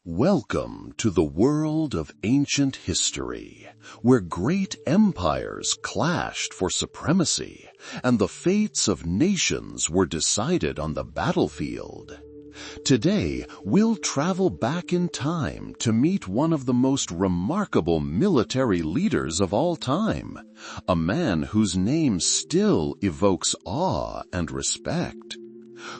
Welcome to the world of ancient history, where great empires clashed for supremacy, and the fates of nations were decided on the battlefield. Today, we'll travel back in time to meet one of the most remarkable military leaders of all time, a man whose name still evokes awe and respect.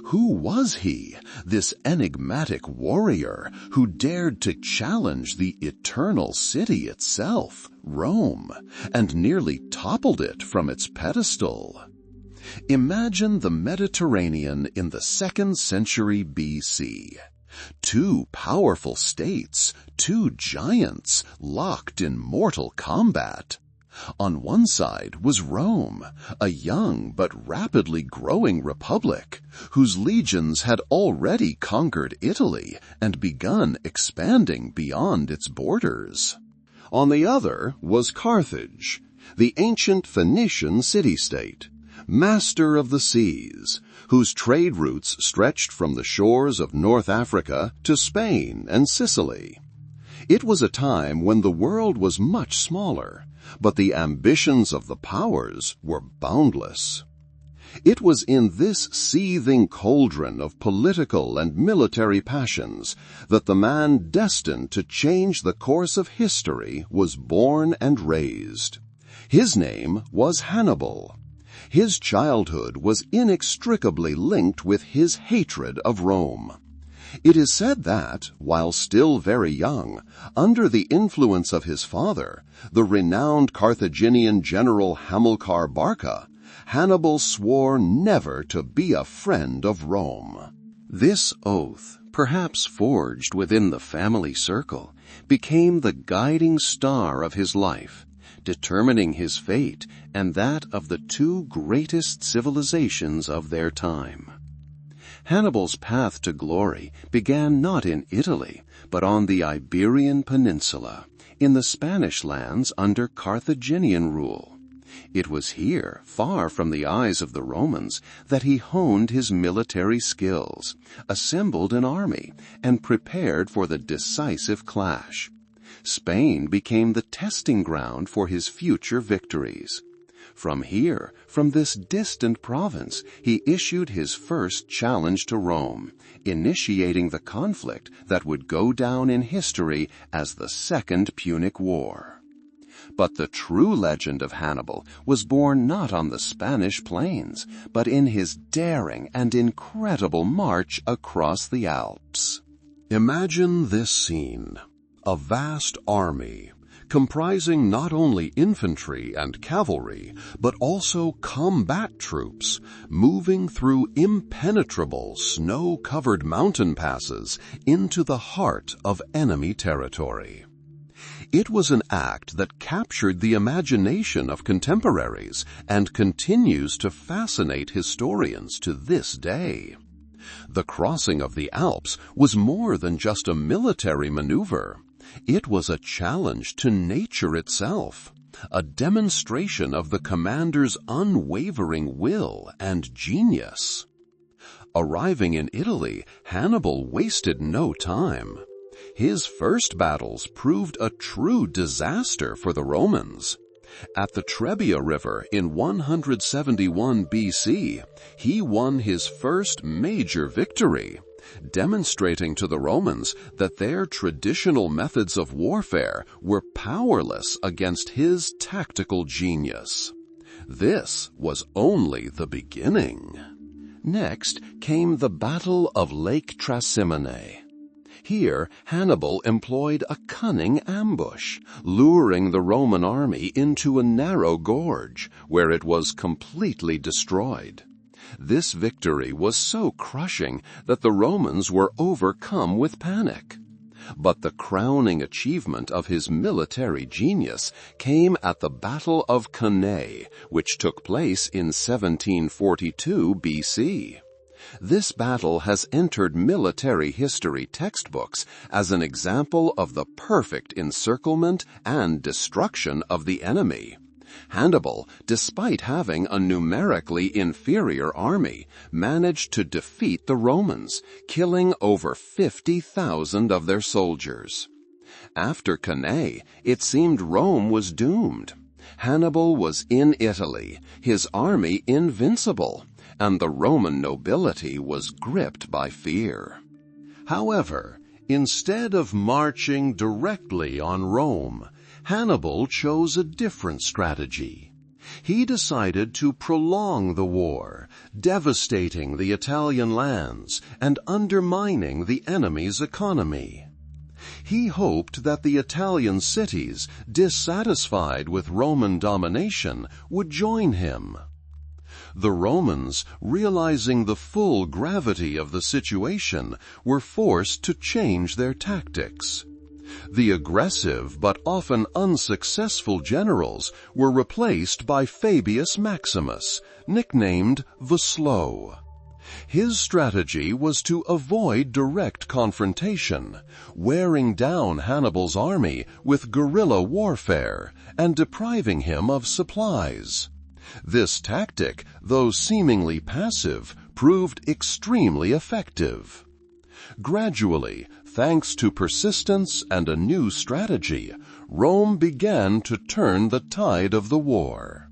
Who was he, this enigmatic warrior who dared to challenge the eternal city itself, Rome, and nearly toppled it from its pedestal? Imagine the Mediterranean in the 2nd century BC. Two powerful states, two giants, locked in mortal combat. On one side was Rome, a young but rapidly growing republic, whose legions had already conquered Italy and begun expanding beyond its borders. On the other was Carthage, the ancient Phoenician city-state, master of the seas, whose trade routes stretched from the shores of North Africa to Spain and Sicily. It was a time when the world was much smaller, but the ambitions of the powers were boundless. It was in this seething cauldron of political and military passions that the man destined to change the course of history was born and raised. His name was Hannibal. His childhood was inextricably linked with his hatred of Rome. It is said that, while still very young, under the influence of his father, the renowned Carthaginian general Hamilcar Barca, Hannibal swore never to be a friend of Rome. This oath, perhaps forged within the family circle, became the guiding star of his life, determining his fate and that of the two greatest civilizations of their time. Hannibal's path to glory began not in Italy, but on the Iberian Peninsula, in the Spanish lands under Carthaginian rule. It was here, far from the eyes of the Romans, that he honed his military skills, assembled an army, and prepared for the decisive clash. Spain became the testing ground for his future victories. From here, from this distant province, he issued his first challenge to Rome, initiating the conflict that would go down in history as the Second Punic War. But the true legend of Hannibal was born not on the Spanish plains, but in his daring and incredible march across the Alps. Imagine this scene. A vast army, comprising not only infantry and cavalry, but also combat troops, moving through impenetrable snow-covered mountain passes into the heart of enemy territory. It was an act that captured the imagination of contemporaries and continues to fascinate historians to this day. The crossing of the Alps was more than just a military maneuver. It was a challenge to nature itself, a demonstration of the commander's unwavering will and genius. Arriving in Italy, Hannibal wasted no time. His first battles proved a true disaster for the Romans. At the Trebia River in 171 BC, he won his first major victory, demonstrating to the Romans that their traditional methods of warfare were powerless against his tactical genius. This was only the beginning. Next came the Battle of Lake Trasimene. Here, Hannibal employed a cunning ambush, luring the Roman army into a narrow gorge, where it was completely destroyed. This victory was so crushing that the Romans were overcome with panic. But the crowning achievement of his military genius came at the Battle of Cannae, which took place in 1742 BC. This battle has entered military history textbooks as an example of the perfect encirclement and destruction of the enemy. Hannibal, despite having a numerically inferior army, managed to defeat the Romans, killing over 50,000 of their soldiers. After Cannae, it seemed Rome was doomed. Hannibal was in Italy, his army invincible, and the Roman nobility was gripped by fear. However, instead of marching directly on Rome, Hannibal chose a different strategy. He decided to prolong the war, devastating the Italian lands and undermining the enemy's economy. He hoped that the Italian cities, dissatisfied with Roman domination, would join him. The Romans, realizing the full gravity of the situation, were forced to change their tactics. The aggressive but often unsuccessful generals were replaced by Fabius Maximus, nicknamed the Slow. His strategy was to avoid direct confrontation, wearing down Hannibal's army with guerrilla warfare and depriving him of supplies. This tactic, though seemingly passive, proved extremely effective. Gradually, thanks to persistence and a new strategy, Rome began to turn the tide of the war.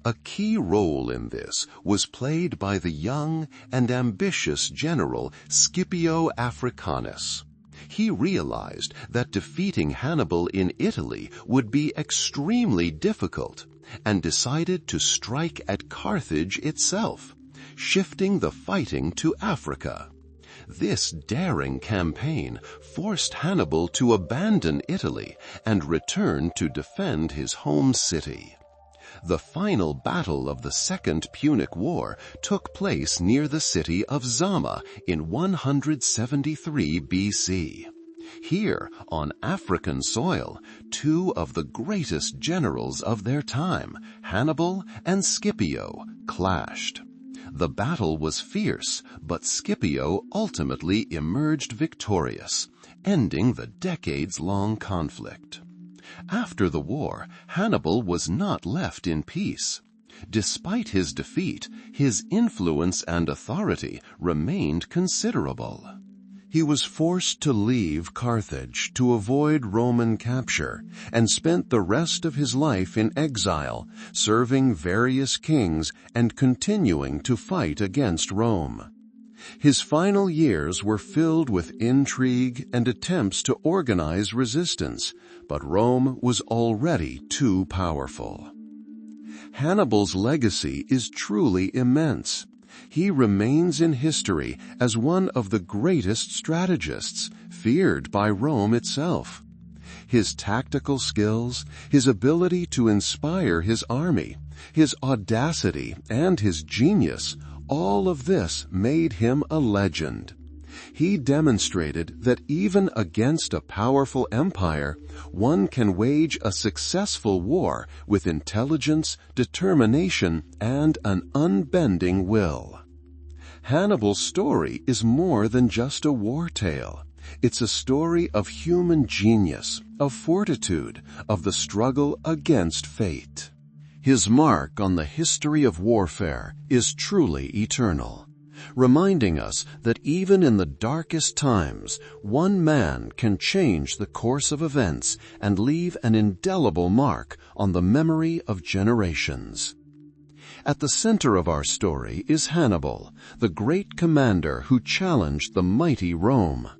A key role in this was played by the young and ambitious general Scipio Africanus. He realized that defeating Hannibal in Italy would be extremely difficult and decided to strike at Carthage itself, shifting the fighting to Africa. This daring campaign forced Hannibal to abandon Italy and return to defend his home city. The final battle of the Second Punic War took place near the city of Zama in 173 BC. Here, on African soil, two of the greatest generals of their time, Hannibal and Scipio, clashed. The battle was fierce, but Scipio ultimately emerged victorious, ending the decades-long conflict. After the war, Hannibal was not left in peace. Despite his defeat, his influence and authority remained considerable. He was forced to leave Carthage to avoid Roman capture and spent the rest of his life in exile, serving various kings and continuing to fight against Rome. His final years were filled with intrigue and attempts to organize resistance, but Rome was already too powerful. Hannibal's legacy is truly immense. He remains in history as one of the greatest strategists, feared by Rome itself. His tactical skills, his ability to inspire his army, his audacity, and his genius, all of this made him a legend. He demonstrated that even against a powerful empire, one can wage a successful war with intelligence, determination, and an unbending will. Hannibal's story is more than just a war tale. It's a story of human genius, of fortitude, of the struggle against fate. His mark on the history of warfare is truly eternal, reminding us that even in the darkest times, one man can change the course of events and leave an indelible mark on the memory of generations. At the center of our story is Hannibal, the great commander who challenged the mighty Rome.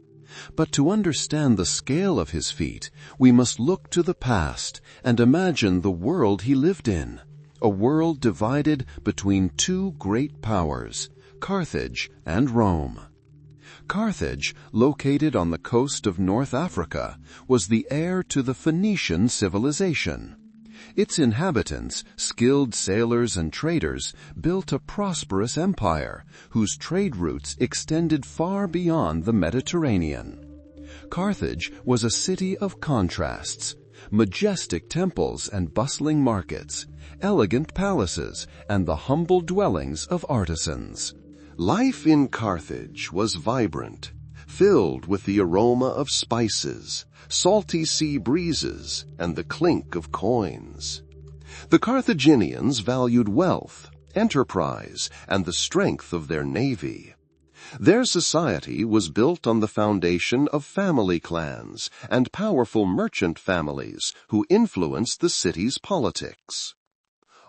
But to understand the scale of his feat, we must look to the past and imagine the world he lived in, a world divided between two great powers, Carthage and Rome. Carthage, located on the coast of North Africa, was the heir to the Phoenician civilization. Its inhabitants, skilled sailors and traders, built a prosperous empire whose trade routes extended far beyond the Mediterranean. Carthage was a city of contrasts, majestic temples and bustling markets, elegant palaces, and the humble dwellings of artisans. Life in Carthage was vibrant, filled with the aroma of spices, salty sea breezes, and the clink of coins. The Carthaginians valued wealth, enterprise, and the strength of their navy. Their society was built on the foundation of family clans and powerful merchant families who influenced the city's politics.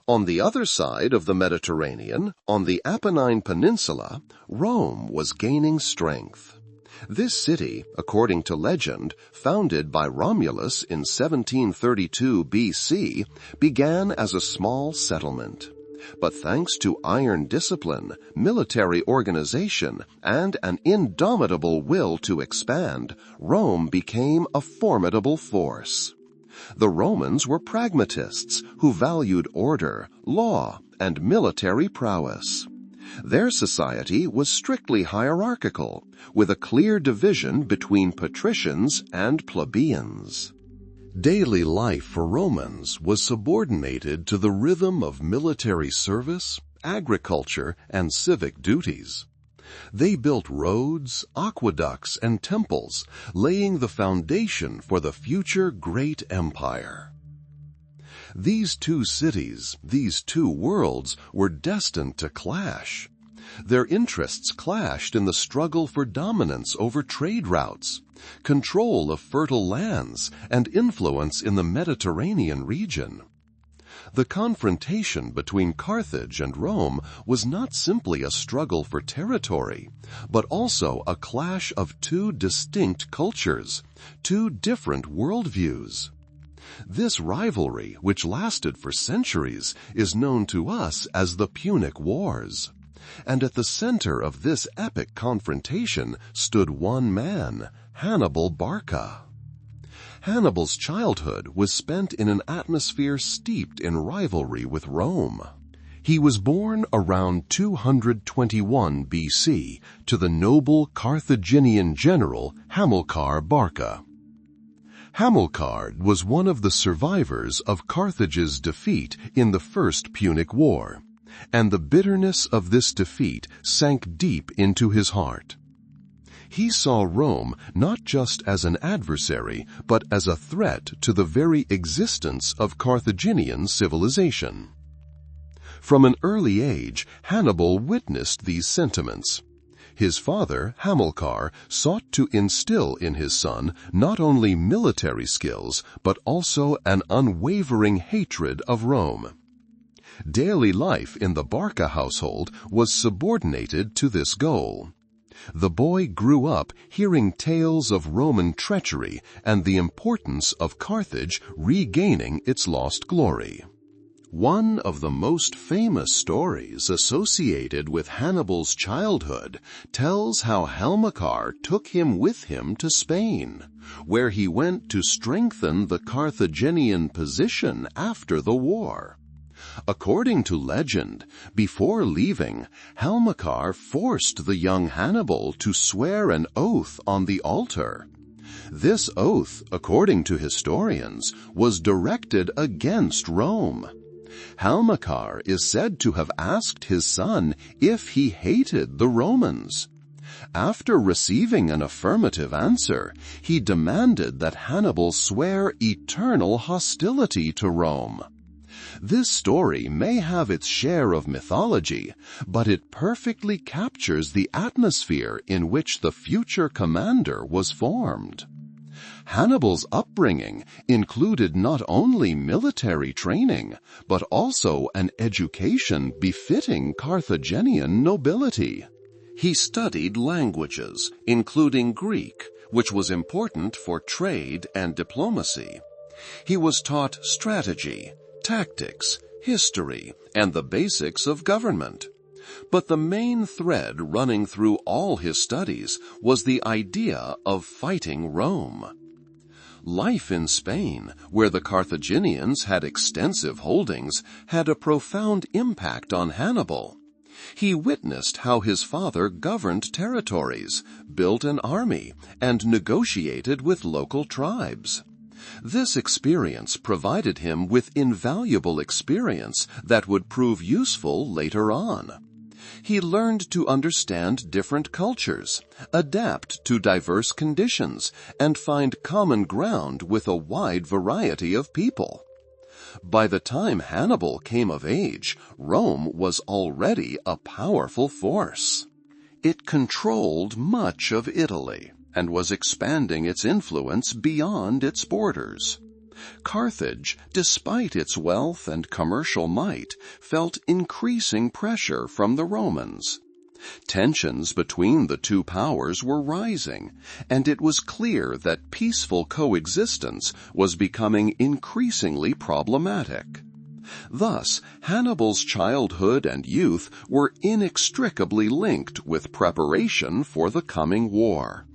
On the other side of the Mediterranean, on the Apennine Peninsula, Rome was gaining strength. This city, according to legend, founded by Romulus in 1732 BC, began as a small settlement. But thanks to iron discipline, military organization, and an indomitable will to expand, Rome became a formidable force. The Romans were pragmatists who valued order, law, and military prowess. Their society was strictly hierarchical, with a clear division between patricians and plebeians. Daily life for Romans was subordinated to the rhythm of military service, agriculture, and civic duties. They built roads, aqueducts, and temples, laying the foundation for the future great empire. These two cities, these two worlds, were destined to clash. Their interests clashed in the struggle for dominance over trade routes, control of fertile lands, and influence in the Mediterranean region. The confrontation between Carthage and Rome was not simply a struggle for territory, but also a clash of two distinct cultures, two different worldviews. This rivalry, which lasted for centuries, is known to us as the Punic Wars. And at the center of this epic confrontation stood one man, Hannibal Barca. Hannibal's childhood was spent in an atmosphere steeped in rivalry with Rome. He was born around 221 BC to the noble Carthaginian general Hamilcar Barca. Hamilcar was one of the survivors of Carthage's defeat in the First Punic War, and the bitterness of this defeat sank deep into his heart. He saw Rome not just as an adversary, but as a threat to the very existence of Carthaginian civilization. From an early age, Hannibal witnessed these sentiments. His father, Hamilcar, sought to instill in his son not only military skills, but also an unwavering hatred of Rome. Daily life in the Barca household was subordinated to this goal. The boy grew up hearing tales of Roman treachery and the importance of Carthage regaining its lost glory. One of the most famous stories associated with Hannibal's childhood tells how Hamilcar took him with him to Spain, where he went to strengthen the Carthaginian position after the war. According to legend, before leaving, Hamilcar forced the young Hannibal to swear an oath on the altar. This oath, according to historians, was directed against Rome. Hamilcar is said to have asked his son if he hated the Romans. After receiving an affirmative answer, he demanded that Hannibal swear eternal hostility to Rome. This story may have its share of mythology, but it perfectly captures the atmosphere in which the future commander was formed. Hannibal's upbringing included not only military training, but also an education befitting Carthaginian nobility. He studied languages, including Greek, which was important for trade and diplomacy. He was taught strategy, tactics, history, and the basics of government. But the main thread running through all his studies was the idea of fighting Rome. Life in Spain, where the Carthaginians had extensive holdings, had a profound impact on Hannibal. He witnessed how his father governed territories, built an army, and negotiated with local tribes. This experience provided him with invaluable experience that would prove useful later on. He learned to understand different cultures, adapt to diverse conditions, and find common ground with a wide variety of people. By the time Hannibal came of age, Rome was already a powerful force. It controlled much of Italy and was expanding its influence beyond its borders. Carthage, despite its wealth and commercial might, felt increasing pressure from the Romans. Tensions between the two powers were rising, and it was clear that peaceful coexistence was becoming increasingly problematic. Thus, Hannibal's childhood and youth were inextricably linked with preparation for the coming war.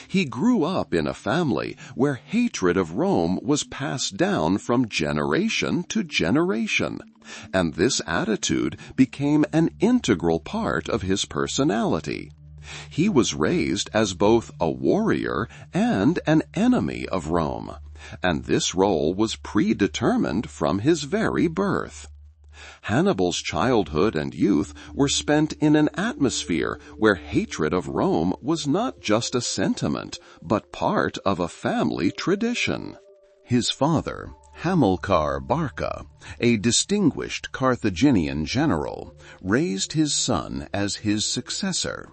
He grew up in a family where hatred of Rome was passed down from generation to generation, and this attitude became an integral part of his personality. He was raised as both a warrior and an enemy of Rome, and this role was predetermined from his very birth. Hannibal's childhood and youth were spent in an atmosphere where hatred of Rome was not just a sentiment, but part of a family tradition. His father, Hamilcar Barca, a distinguished Carthaginian general, raised his son as his successor,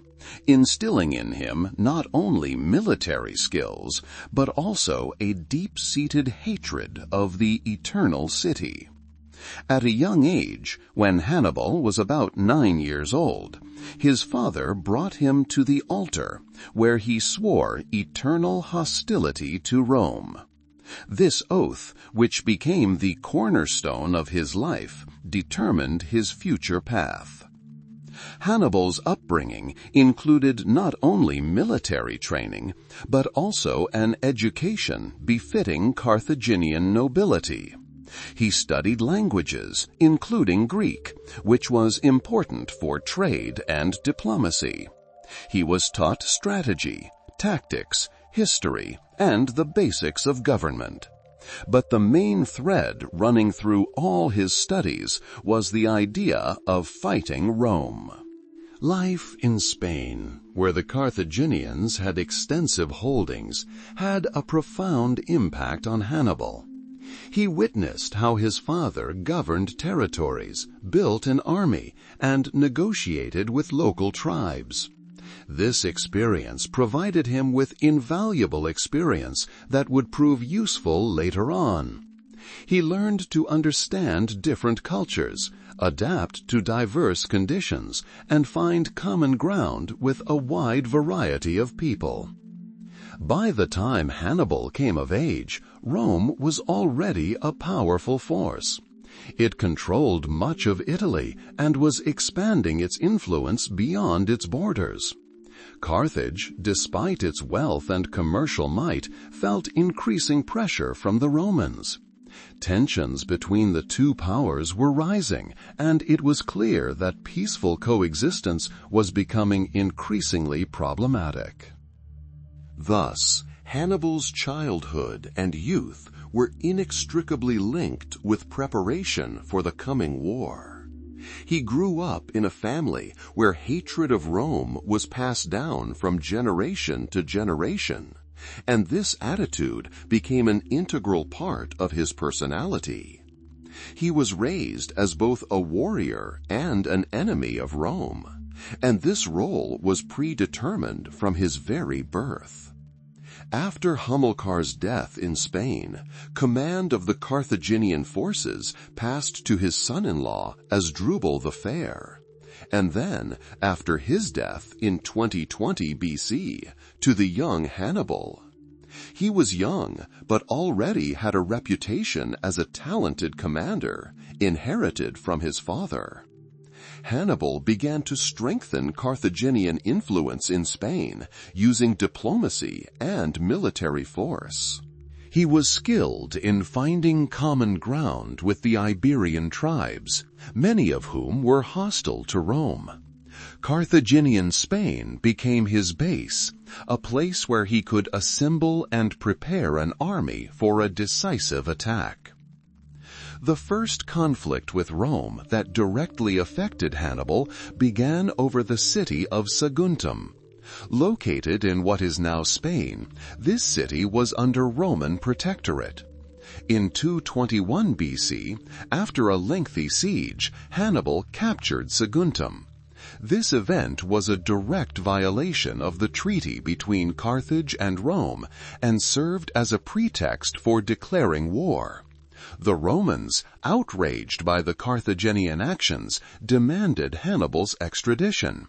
instilling in him not only military skills, but also a deep-seated hatred of the eternal city. At a young age, when Hannibal was about 9 years old, his father brought him to the altar, where he swore eternal hostility to Rome. This oath, which became the cornerstone of his life, determined his future path. Hannibal's upbringing included not only military training, but also an education befitting Carthaginian nobility. He studied languages, including Greek, which was important for trade and diplomacy. He was taught strategy, tactics, history, and the basics of government. But the main thread running through all his studies was the idea of fighting Rome. Life in Spain, where the Carthaginians had extensive holdings, had a profound impact on Hannibal. He witnessed how his father governed territories, built an army, and negotiated with local tribes. This experience provided him with invaluable experience that would prove useful later on. He learned to understand different cultures, adapt to diverse conditions, and find common ground with a wide variety of people. By the time Hannibal came of age, Rome was already a powerful force. It controlled much of Italy and was expanding its influence beyond its borders. Carthage, despite its wealth and commercial might, felt increasing pressure from the Romans. Tensions between the two powers were rising, and it was clear that peaceful coexistence was becoming increasingly problematic. Thus, Hannibal's childhood and youth were inextricably linked with preparation for the coming war. He grew up in a family where hatred of Rome was passed down from generation to generation, and this attitude became an integral part of his personality. He was raised as both a warrior and an enemy of Rome, and this role was predetermined from his very birth. After Hamilcar's death in Spain, command of the Carthaginian forces passed to his son-in-law Asdrubal the Fair, and then, after his death in 2020 BC, to the young Hannibal. He was young, but already had a reputation as a talented commander, inherited from his father. Hannibal began to strengthen Carthaginian influence in Spain using diplomacy and military force. He was skilled in finding common ground with the Iberian tribes, many of whom were hostile to Rome. Carthaginian Spain became his base, a place where he could assemble and prepare an army for a decisive attack. The first conflict with Rome that directly affected Hannibal began over the city of Saguntum. Located in what is now Spain, this city was under Roman protectorate. In 221 BC, after a lengthy siege, Hannibal captured Saguntum. This event was a direct violation of the treaty between Carthage and Rome and served as a pretext for declaring war. The Romans, outraged by the Carthaginian actions, demanded Hannibal's extradition.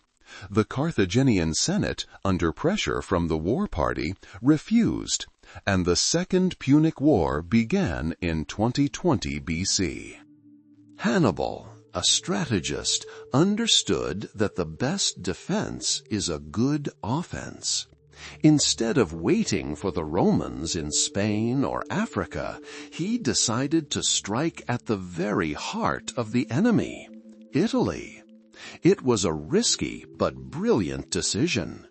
The Carthaginian Senate, under pressure from the war party, refused, and the Second Punic War began in 2020 BC. Hannibal, a strategist, understood that the best defense is a good offense. Instead of waiting for the Romans in Spain or Africa, he decided to strike at the very heart of the enemy, Italy. It was a risky but brilliant decision.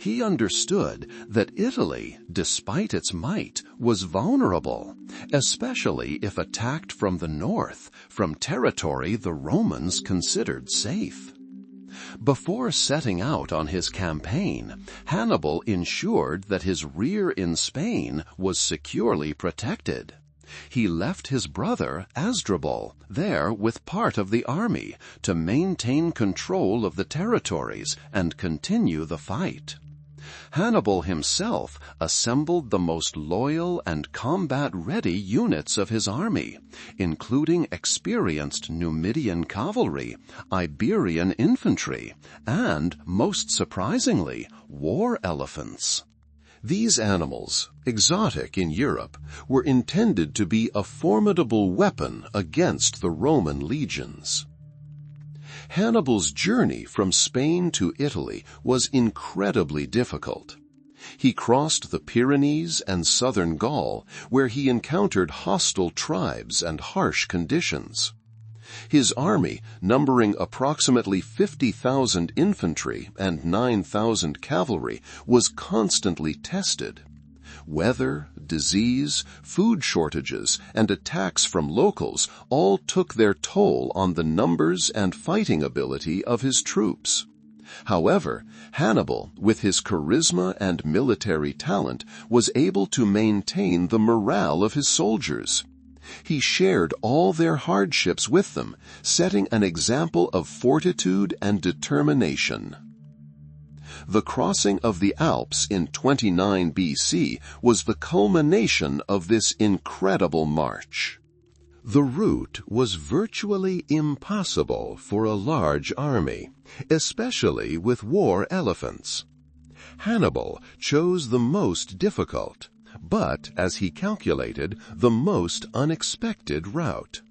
He understood that Italy, despite its might, was vulnerable, especially if attacked from the north, from territory the Romans considered safe. Before setting out on his campaign, Hannibal ensured that his rear in Spain was securely protected. He left his brother, Asdrubal, there with part of the army to maintain control of the territories and continue the fight. Hannibal himself assembled the most loyal and combat-ready units of his army, including experienced Numidian cavalry, Iberian infantry, and, most surprisingly, war elephants. These animals, exotic in Europe, were intended to be a formidable weapon against the Roman legions. Hannibal's journey from Spain to Italy was incredibly difficult. He crossed the Pyrenees and southern Gaul, where he encountered hostile tribes and harsh conditions. His army, numbering approximately 50,000 infantry and 9,000 cavalry, was constantly tested. Weather, disease, food shortages, and attacks from locals all took their toll on the numbers and fighting ability of his troops. However, Hannibal, with his charisma and military talent, was able to maintain the morale of his soldiers. He shared all their hardships with them, setting an example of fortitude and determination. The crossing of the Alps in 29 BC was the culmination of this incredible march. The route was virtually impossible for a large army, especially with war elephants. Hannibal chose the most difficult, but, as he calculated, the most unexpected route.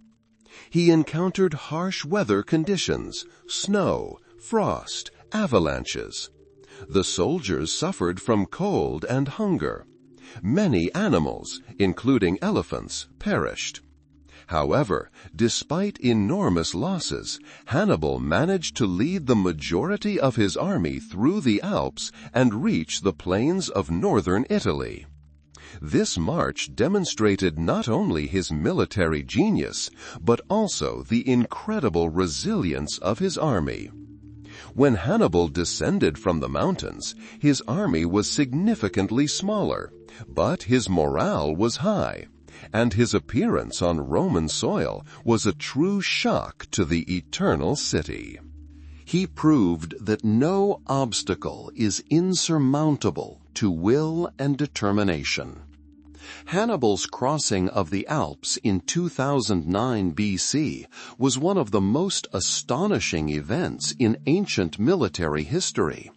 He encountered harsh weather conditions, snow, frost, avalanches. The soldiers suffered from cold and hunger. Many animals, including elephants, perished. However, despite enormous losses, Hannibal managed to lead the majority of his army through the Alps and reach the plains of northern Italy. This march demonstrated not only his military genius, but also the incredible resilience of his army. When Hannibal descended from the mountains, his army was significantly smaller, but his morale was high, and his appearance on Roman soil was a true shock to the Eternal City. He proved that no obstacle is insurmountable to will and determination. Hannibal's crossing of the Alps in 2009 BC was one of the most astonishing events in ancient military history.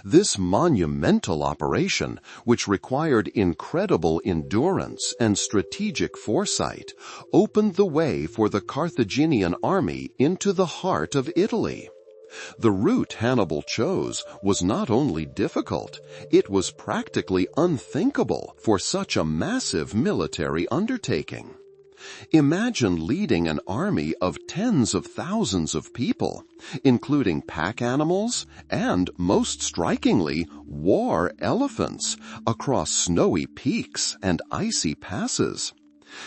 This monumental operation, which required incredible endurance and strategic foresight, opened the way for the Carthaginian army into the heart of Italy. The route Hannibal chose was not only difficult, it was practically unthinkable for such a massive military undertaking. Imagine leading an army of tens of thousands of people, including pack animals and, most strikingly, war elephants, across snowy peaks and icy passes.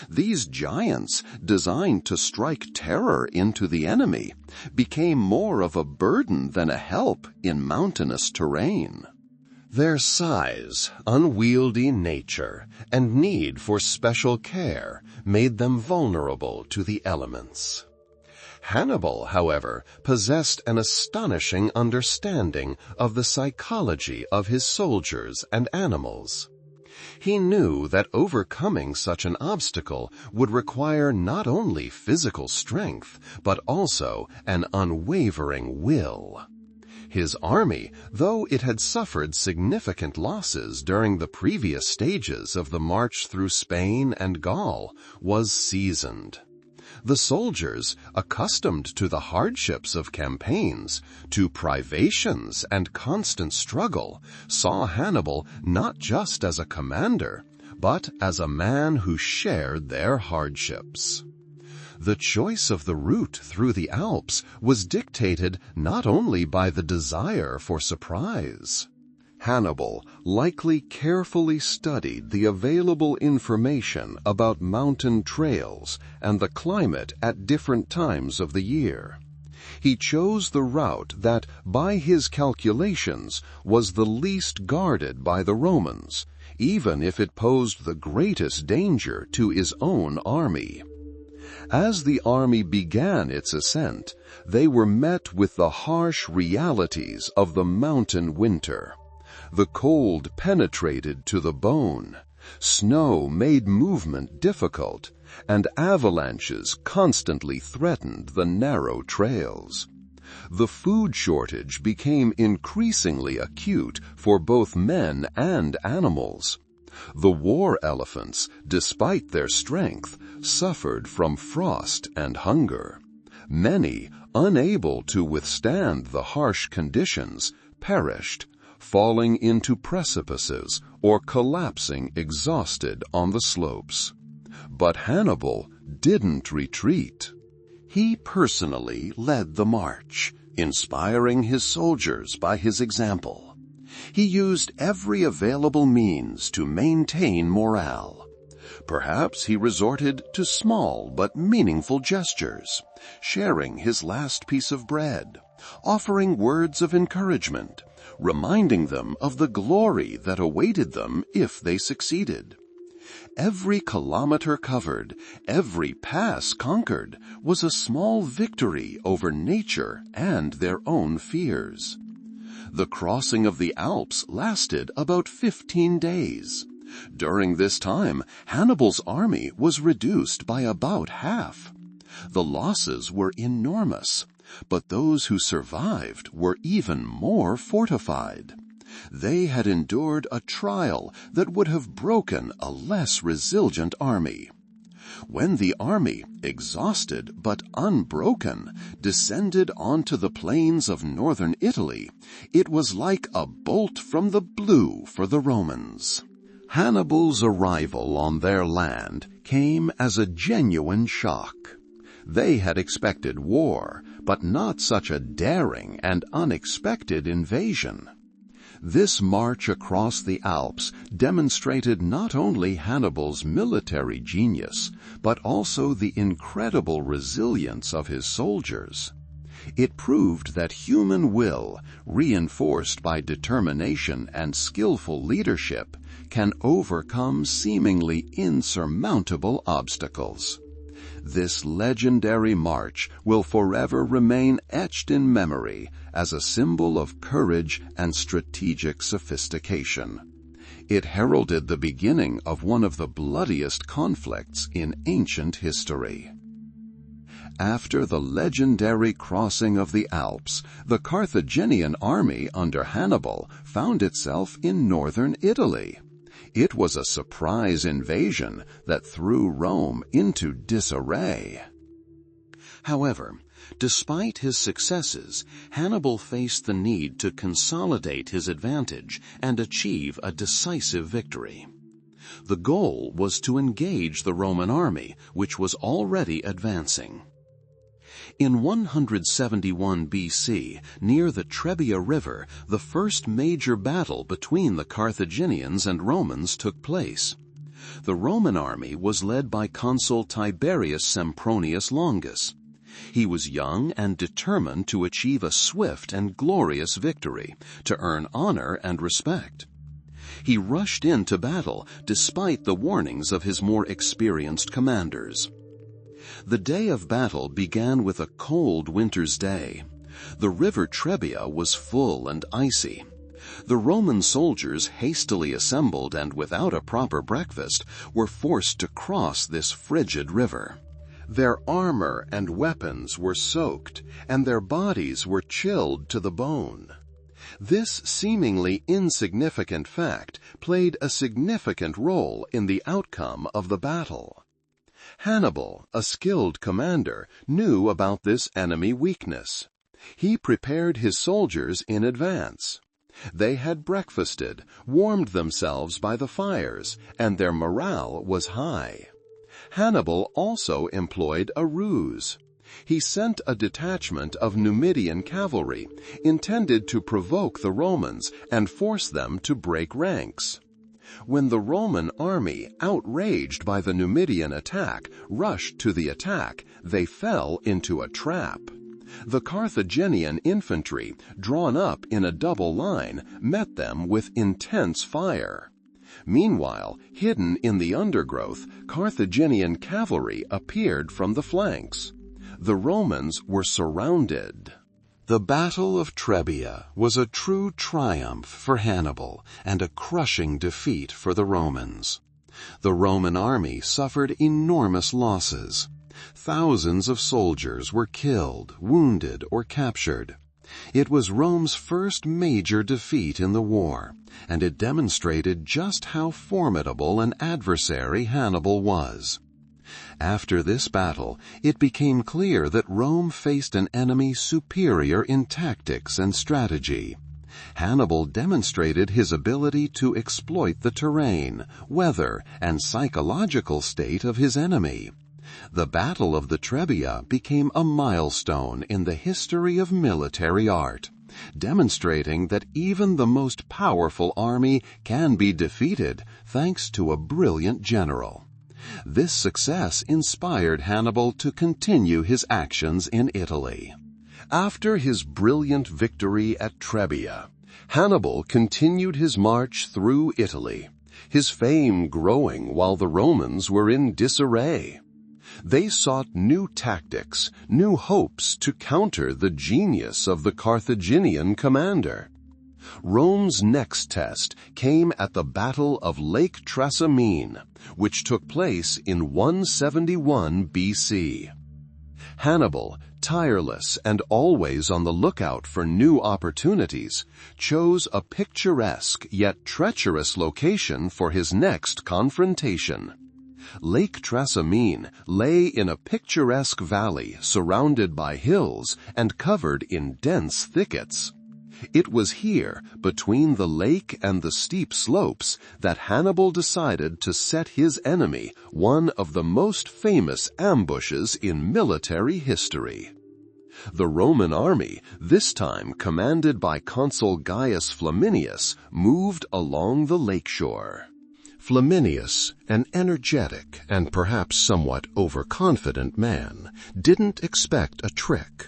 These giants, designed to strike terror into the enemy, became more of a burden than a help in mountainous terrain. Their size, unwieldy nature, and need for special care made them vulnerable to the elements. Hannibal, however, possessed an astonishing understanding of the psychology of his soldiers and animals. He knew that overcoming such an obstacle would require not only physical strength, but also an unwavering will. His army, though it had suffered significant losses during the previous stages of the march through Spain and Gaul, was seasoned. The soldiers, accustomed to the hardships of campaigns, to privations and constant struggle, saw Hannibal not just as a commander, but as a man who shared their hardships. The choice of the route through the Alps was dictated not only by the desire for surprise. Hannibal likely carefully studied the available information about mountain trails and the climate at different times of the year. He chose the route that, by his calculations, was the least guarded by the Romans, even if it posed the greatest danger to his own army. As the army began its ascent, they were met with the harsh realities of the mountain winter. The cold penetrated to the bone, snow made movement difficult, and avalanches constantly threatened the narrow trails. The food shortage became increasingly acute for both men and animals. The war elephants, despite their strength, suffered from frost and hunger. Many, unable to withstand the harsh conditions, perished, falling into precipices or collapsing exhausted on the slopes. But Hannibal didn't retreat. He personally led the march, inspiring his soldiers by his example. He used every available means to maintain morale. Perhaps he resorted to small but meaningful gestures, sharing his last piece of bread, offering words of encouragement, reminding them of the glory that awaited them if they succeeded. Every kilometer covered, every pass conquered, was a small victory over nature and their own fears. The crossing of the Alps lasted about 15 days. During this time, Hannibal's army was reduced by about half. The losses were enormous, but those who survived were even more fortified. They had endured a trial that would have broken a less resilient army. When the army, exhausted but unbroken, descended onto the plains of northern Italy, it was like a bolt from the blue for the Romans. Hannibal's arrival on their land came as a genuine shock. They had expected war, but not such a daring and unexpected invasion. This march across the Alps demonstrated not only Hannibal's military genius, but also the incredible resilience of his soldiers. It proved that human will, reinforced by determination and skillful leadership, can overcome seemingly insurmountable obstacles. This legendary march will forever remain etched in memory as a symbol of courage and strategic sophistication. It heralded the beginning of one of the bloodiest conflicts in ancient history. After the legendary crossing of the Alps, the Carthaginian army under Hannibal found itself in northern Italy. It was a surprise invasion that threw Rome into disarray. However, despite his successes, Hannibal faced the need to consolidate his advantage and achieve a decisive victory. The goal was to engage the Roman army, which was already advancing. In 171 BC, near the Trebia River, the first major battle between the Carthaginians and Romans took place. The Roman army was led by consul Tiberius Sempronius Longus. He was young and determined to achieve a swift and glorious victory, to earn honor and respect. He rushed into battle despite the warnings of his more experienced commanders. The day of battle began with a cold winter's day. The river Trebia was full and icy. The Roman soldiers, hastily assembled and without a proper breakfast, were forced to cross this frigid river. Their armor and weapons were soaked, and their bodies were chilled to the bone. This seemingly insignificant fact played a significant role in the outcome of the battle. Hannibal, a skilled commander, knew about this enemy weakness. He prepared his soldiers in advance. They had breakfasted, warmed themselves by the fires, and their morale was high. Hannibal also employed a ruse. He sent a detachment of Numidian cavalry, intended to provoke the Romans and force them to break ranks. When the Roman army, outraged by the Numidian attack, rushed to the attack, they fell into a trap. The Carthaginian infantry, drawn up in a double line, met them with intense fire. Meanwhile, hidden in the undergrowth, Carthaginian cavalry appeared from the flanks. The Romans were surrounded. The Battle of Trebia was a true triumph for Hannibal and a crushing defeat for the Romans. The Roman army suffered enormous losses. Thousands of soldiers were killed, wounded, or captured. It was Rome's first major defeat in the war, and it demonstrated just how formidable an adversary Hannibal was. After this battle, it became clear that Rome faced an enemy superior in tactics and strategy. Hannibal demonstrated his ability to exploit the terrain, weather, and psychological state of his enemy. The Battle of the Trebia became a milestone in the history of military art, demonstrating that even the most powerful army can be defeated thanks to a brilliant general. This success inspired Hannibal to continue his actions in Italy. After his brilliant victory at Trebia, Hannibal continued his march through Italy, his fame growing while the Romans were in disarray. They sought new tactics, new hopes to counter the genius of the Carthaginian commander. Rome's next test came at the Battle of Lake Trasimene, which took place in 171 BC. Hannibal, tireless and always on the lookout for new opportunities, chose a picturesque yet treacherous location for his next confrontation. Lake Trasimene lay in a picturesque valley surrounded by hills and covered in dense thickets. It was here, between the lake and the steep slopes, that Hannibal decided to set his enemy one of the most famous ambushes in military history. The Roman army, this time commanded by Consul Gaius Flaminius, moved along the lakeshore. Flaminius, an energetic and perhaps somewhat overconfident man, didn't expect a trick.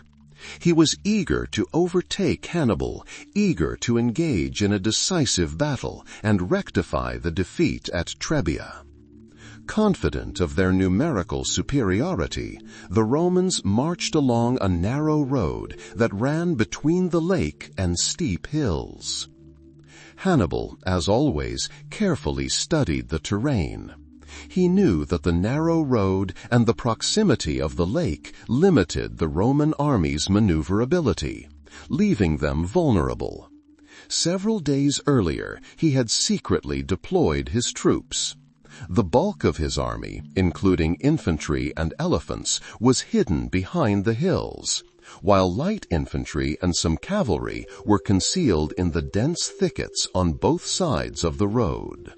He was eager to overtake Hannibal, eager to engage in a decisive battle and rectify the defeat at Trebia. Confident of their numerical superiority, the Romans marched along a narrow road that ran between the lake and steep hills. Hannibal, as always, carefully studied the terrain. He knew that the narrow road and the proximity of the lake limited the Roman army's maneuverability, leaving them vulnerable. Several days earlier, he had secretly deployed his troops. The bulk of his army, including infantry and elephants, was hidden behind the hills, while light infantry and some cavalry were concealed in the dense thickets on both sides of the road.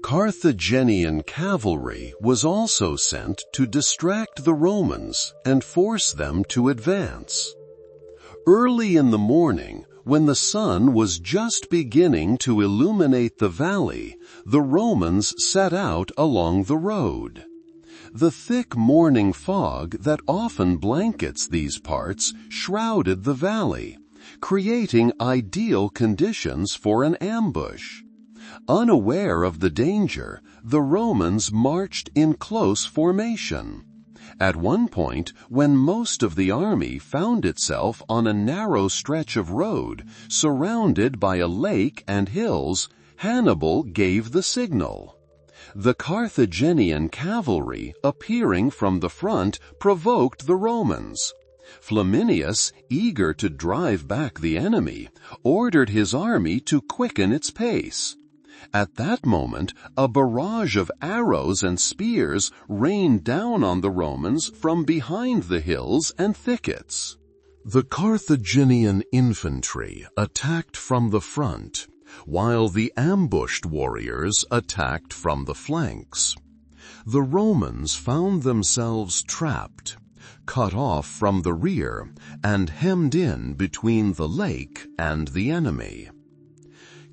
Carthaginian cavalry was also sent to distract the Romans and force them to advance. Early in the morning, when the sun was just beginning to illuminate the valley, the Romans set out along the road. The thick morning fog that often blankets these parts shrouded the valley, creating ideal conditions for an ambush. Unaware of the danger, the Romans marched in close formation. At one point, when most of the army found itself on a narrow stretch of road, surrounded by a lake and hills, Hannibal gave the signal. The Carthaginian cavalry, appearing from the front, provoked the Romans. Flaminius, eager to drive back the enemy, ordered his army to quicken its pace. At that moment, a barrage of arrows and spears rained down on the Romans from behind the hills and thickets. The Carthaginian infantry attacked from the front, while the ambushed warriors attacked from the flanks. The Romans found themselves trapped, cut off from the rear, and hemmed in between the lake and the enemy.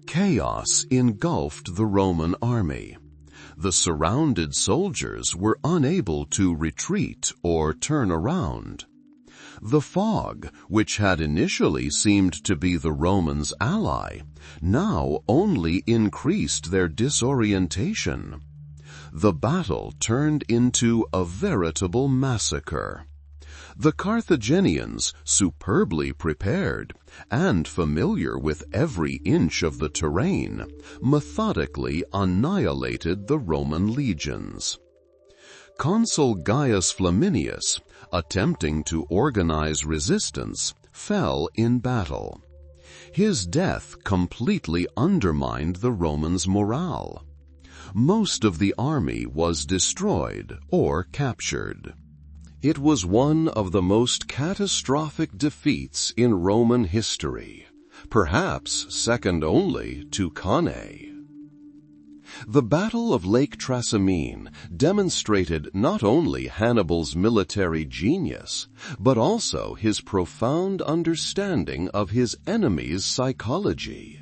Chaos engulfed the Roman army. The surrounded soldiers were unable to retreat or turn around. The fog, which had initially seemed to be the Romans' ally, now only increased their disorientation. The battle turned into a veritable massacre. The Carthaginians, superbly prepared and familiar with every inch of the terrain, methodically annihilated the Roman legions. Consul Gaius Flaminius, attempting to organize resistance, fell in battle. His death completely undermined the Romans' morale. Most of the army was destroyed or captured. It was one of the most catastrophic defeats in Roman history, perhaps second only to Cannae. The Battle of Lake Trasimene demonstrated not only Hannibal's military genius, but also his profound understanding of his enemy's psychology.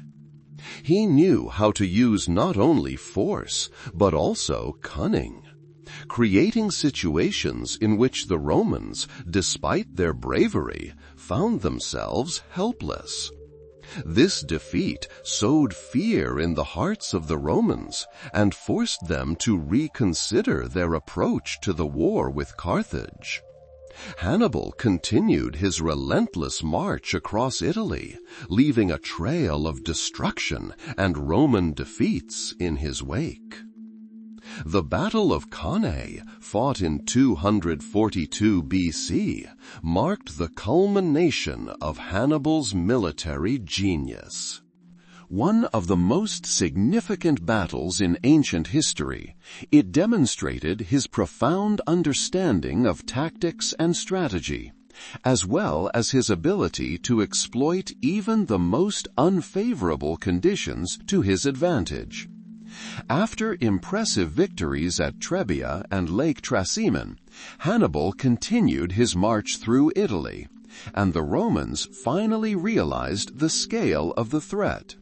He knew how to use not only force, but also cunning, creating situations in which the Romans, despite their bravery, found themselves helpless. This defeat sowed fear in the hearts of the Romans and forced them to reconsider their approach to the war with Carthage. Hannibal continued his relentless march across Italy, leaving a trail of destruction and Roman defeats in his wake. The Battle of Cannae, fought in 242 BC, marked the culmination of Hannibal's military genius. One of the most significant battles in ancient history, it demonstrated his profound understanding of tactics and strategy, as well as his ability to exploit even the most unfavorable conditions to his advantage. After impressive victories at Trebia and Lake Trasimene, Hannibal continued his march through Italy, and the Romans finally realized the scale of the threat.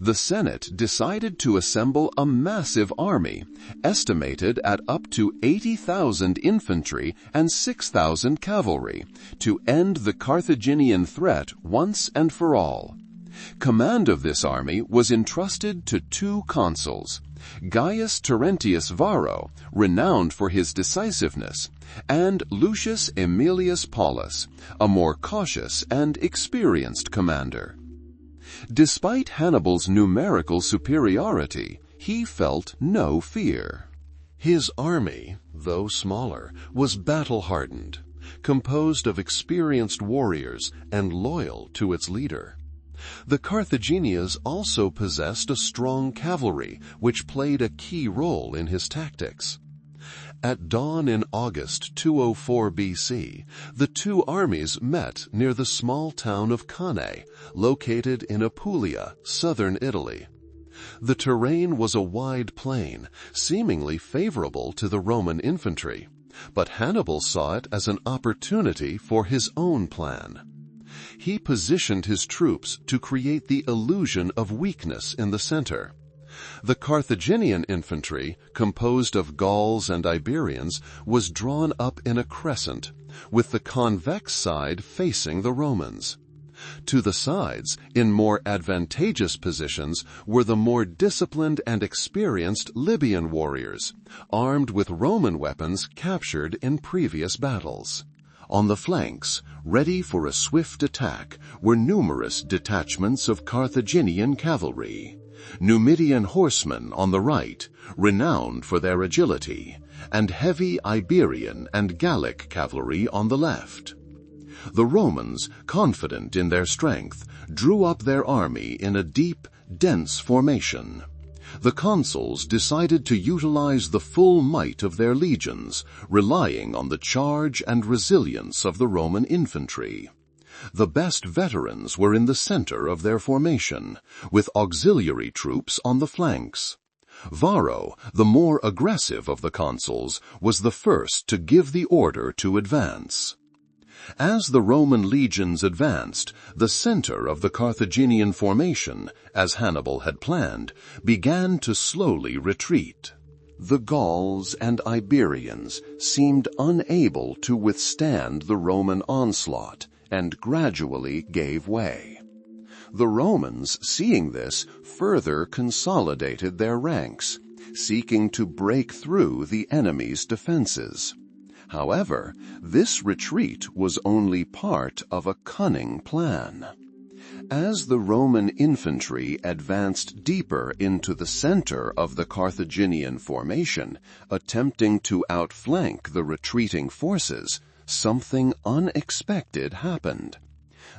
The Senate decided to assemble a massive army, estimated at up to 80,000 infantry and 6,000 cavalry, to end the Carthaginian threat once and for all. Command of this army was entrusted to two consuls, Gaius Terentius Varro, renowned for his decisiveness, and Lucius Aemilius Paulus, a more cautious and experienced commander. Despite Hannibal's numerical superiority, he felt no fear. His army, though smaller, was battle-hardened, composed of experienced warriors and loyal to its leader. The Carthaginians also possessed a strong cavalry, which played a key role in his tactics. At dawn in August 204 BC, the two armies met near the small town of Cannae, located in Apulia, southern Italy. The terrain was a wide plain, seemingly favorable to the Roman infantry, but Hannibal saw it as an opportunity for his own plan. He positioned his troops to create the illusion of weakness in the center. The Carthaginian infantry, composed of Gauls and Iberians, was drawn up in a crescent, with the convex side facing the Romans. To the sides, in more advantageous positions, were the more disciplined and experienced Libyan warriors, armed with Roman weapons captured in previous battles. On the flanks, ready for a swift attack, were numerous detachments of Carthaginian cavalry, Numidian horsemen on the right, renowned for their agility, and heavy Iberian and Gallic cavalry on the left. The Romans, confident in their strength, drew up their army in a deep, dense formation. The consuls decided to utilize the full might of their legions, relying on the charge and resilience of the Roman infantry. The best veterans were in the center of their formation, with auxiliary troops on the flanks. Varro, the more aggressive of the consuls, was the first to give the order to advance. As the Roman legions advanced, the center of the Carthaginian formation, as Hannibal had planned, began to slowly retreat. The Gauls and Iberians seemed unable to withstand the Roman onslaught and gradually gave way. The Romans, seeing this, further consolidated their ranks, seeking to break through the enemy's defenses. However, this retreat was only part of a cunning plan. As the Roman infantry advanced deeper into the center of the Carthaginian formation, attempting to outflank the retreating forces, something unexpected happened.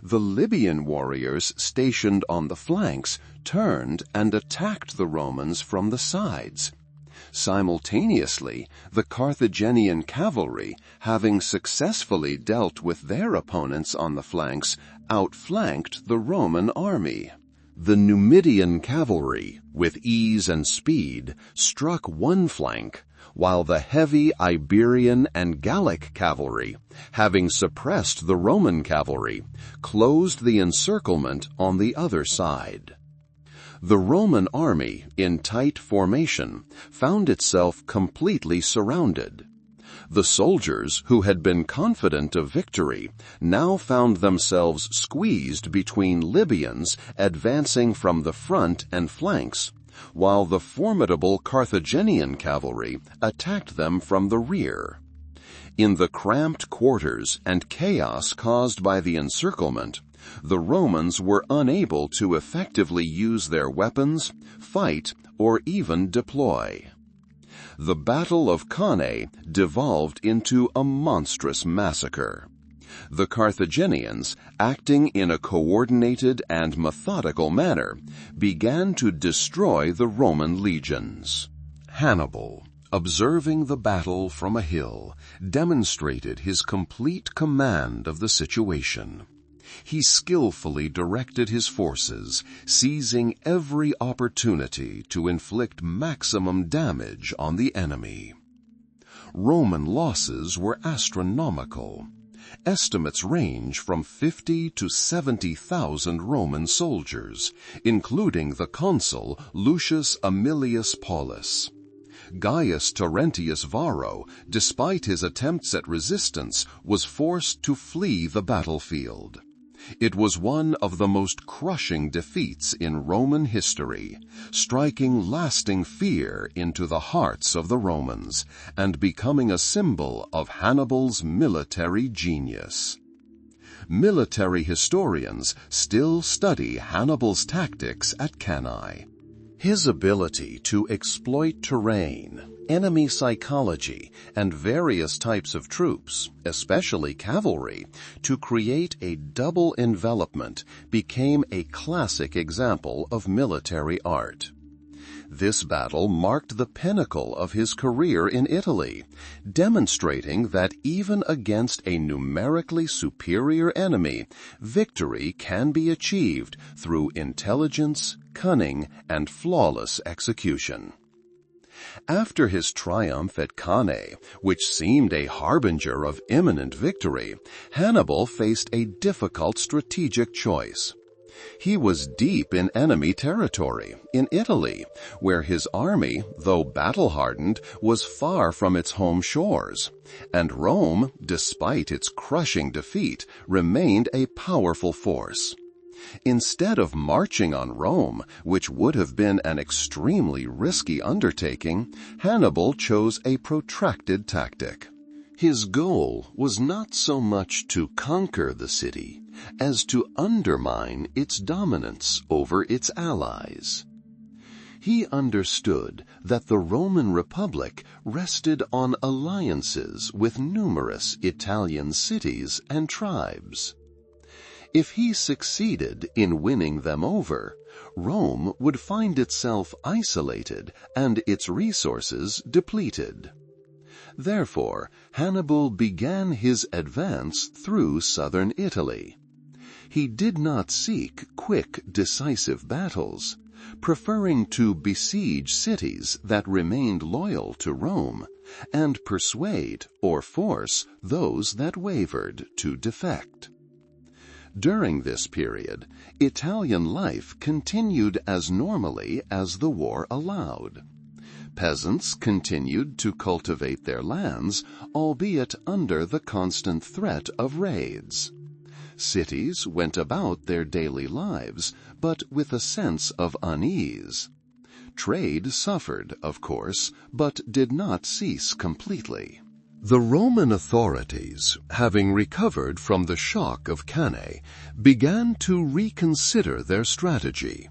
The Libyan warriors stationed on the flanks turned and attacked the Romans from the sides. Simultaneously, the Carthaginian cavalry, having successfully dealt with their opponents on the flanks, outflanked the Roman army. The Numidian cavalry, with ease and speed, struck one flank, while the heavy Iberian and Gallic cavalry, having suppressed the Roman cavalry, closed the encirclement on the other side. The Roman army, in tight formation, found itself completely surrounded. The soldiers, who had been confident of victory, now found themselves squeezed between Libyans advancing from the front and flanks, while the formidable Carthaginian cavalry attacked them from the rear. In the cramped quarters and chaos caused by the encirclement, the Romans were unable to effectively use their weapons, fight, or even deploy. The Battle of Cannae devolved into a monstrous massacre. The Carthaginians, acting in a coordinated and methodical manner, began to destroy the Roman legions. Hannibal, observing the battle from a hill, demonstrated his complete command of the situation. He skillfully directed his forces, seizing every opportunity to inflict maximum damage on the enemy. Roman losses were astronomical. Estimates range from 50 to 70,000 Roman soldiers, including the consul Lucius Aemilius Paulus. Gaius Terentius Varro, despite his attempts at resistance, was forced to flee the battlefield. It was one of the most crushing defeats in Roman history, striking lasting fear into the hearts of the Romans and becoming a symbol of Hannibal's military genius. Military historians still study Hannibal's tactics at Cannae. His ability to exploit terrain, enemy psychology, and various types of troops, especially cavalry, to create a double envelopment became a classic example of military art. This battle marked the pinnacle of his career in Italy, demonstrating that even against a numerically superior enemy, victory can be achieved through intelligence, cunning, and flawless execution. After his triumph at Cannae, which seemed a harbinger of imminent victory, Hannibal faced a difficult strategic choice. He was deep in enemy territory, in Italy, where his army, though battle-hardened, was far from its home shores, and Rome, despite its crushing defeat, remained a powerful force. Instead of marching on Rome, which would have been an extremely risky undertaking, Hannibal chose a protracted tactic. His goal was not so much to conquer the city as to undermine its dominance over its allies. He understood that the Roman Republic rested on alliances with numerous Italian cities and tribes. If he succeeded in winning them over, Rome would find itself isolated and its resources depleted. Therefore, Hannibal began his advance through southern Italy. He did not seek quick, decisive battles, preferring to besiege cities that remained loyal to Rome and persuade or force those that wavered to defect. During this period, Italian life continued as normally as the war allowed. Peasants continued to cultivate their lands, albeit under the constant threat of raids. Cities went about their daily lives, but with a sense of unease. Trade suffered, of course, but did not cease completely. The Roman authorities, having recovered from the shock of Cannae, began to reconsider their strategy.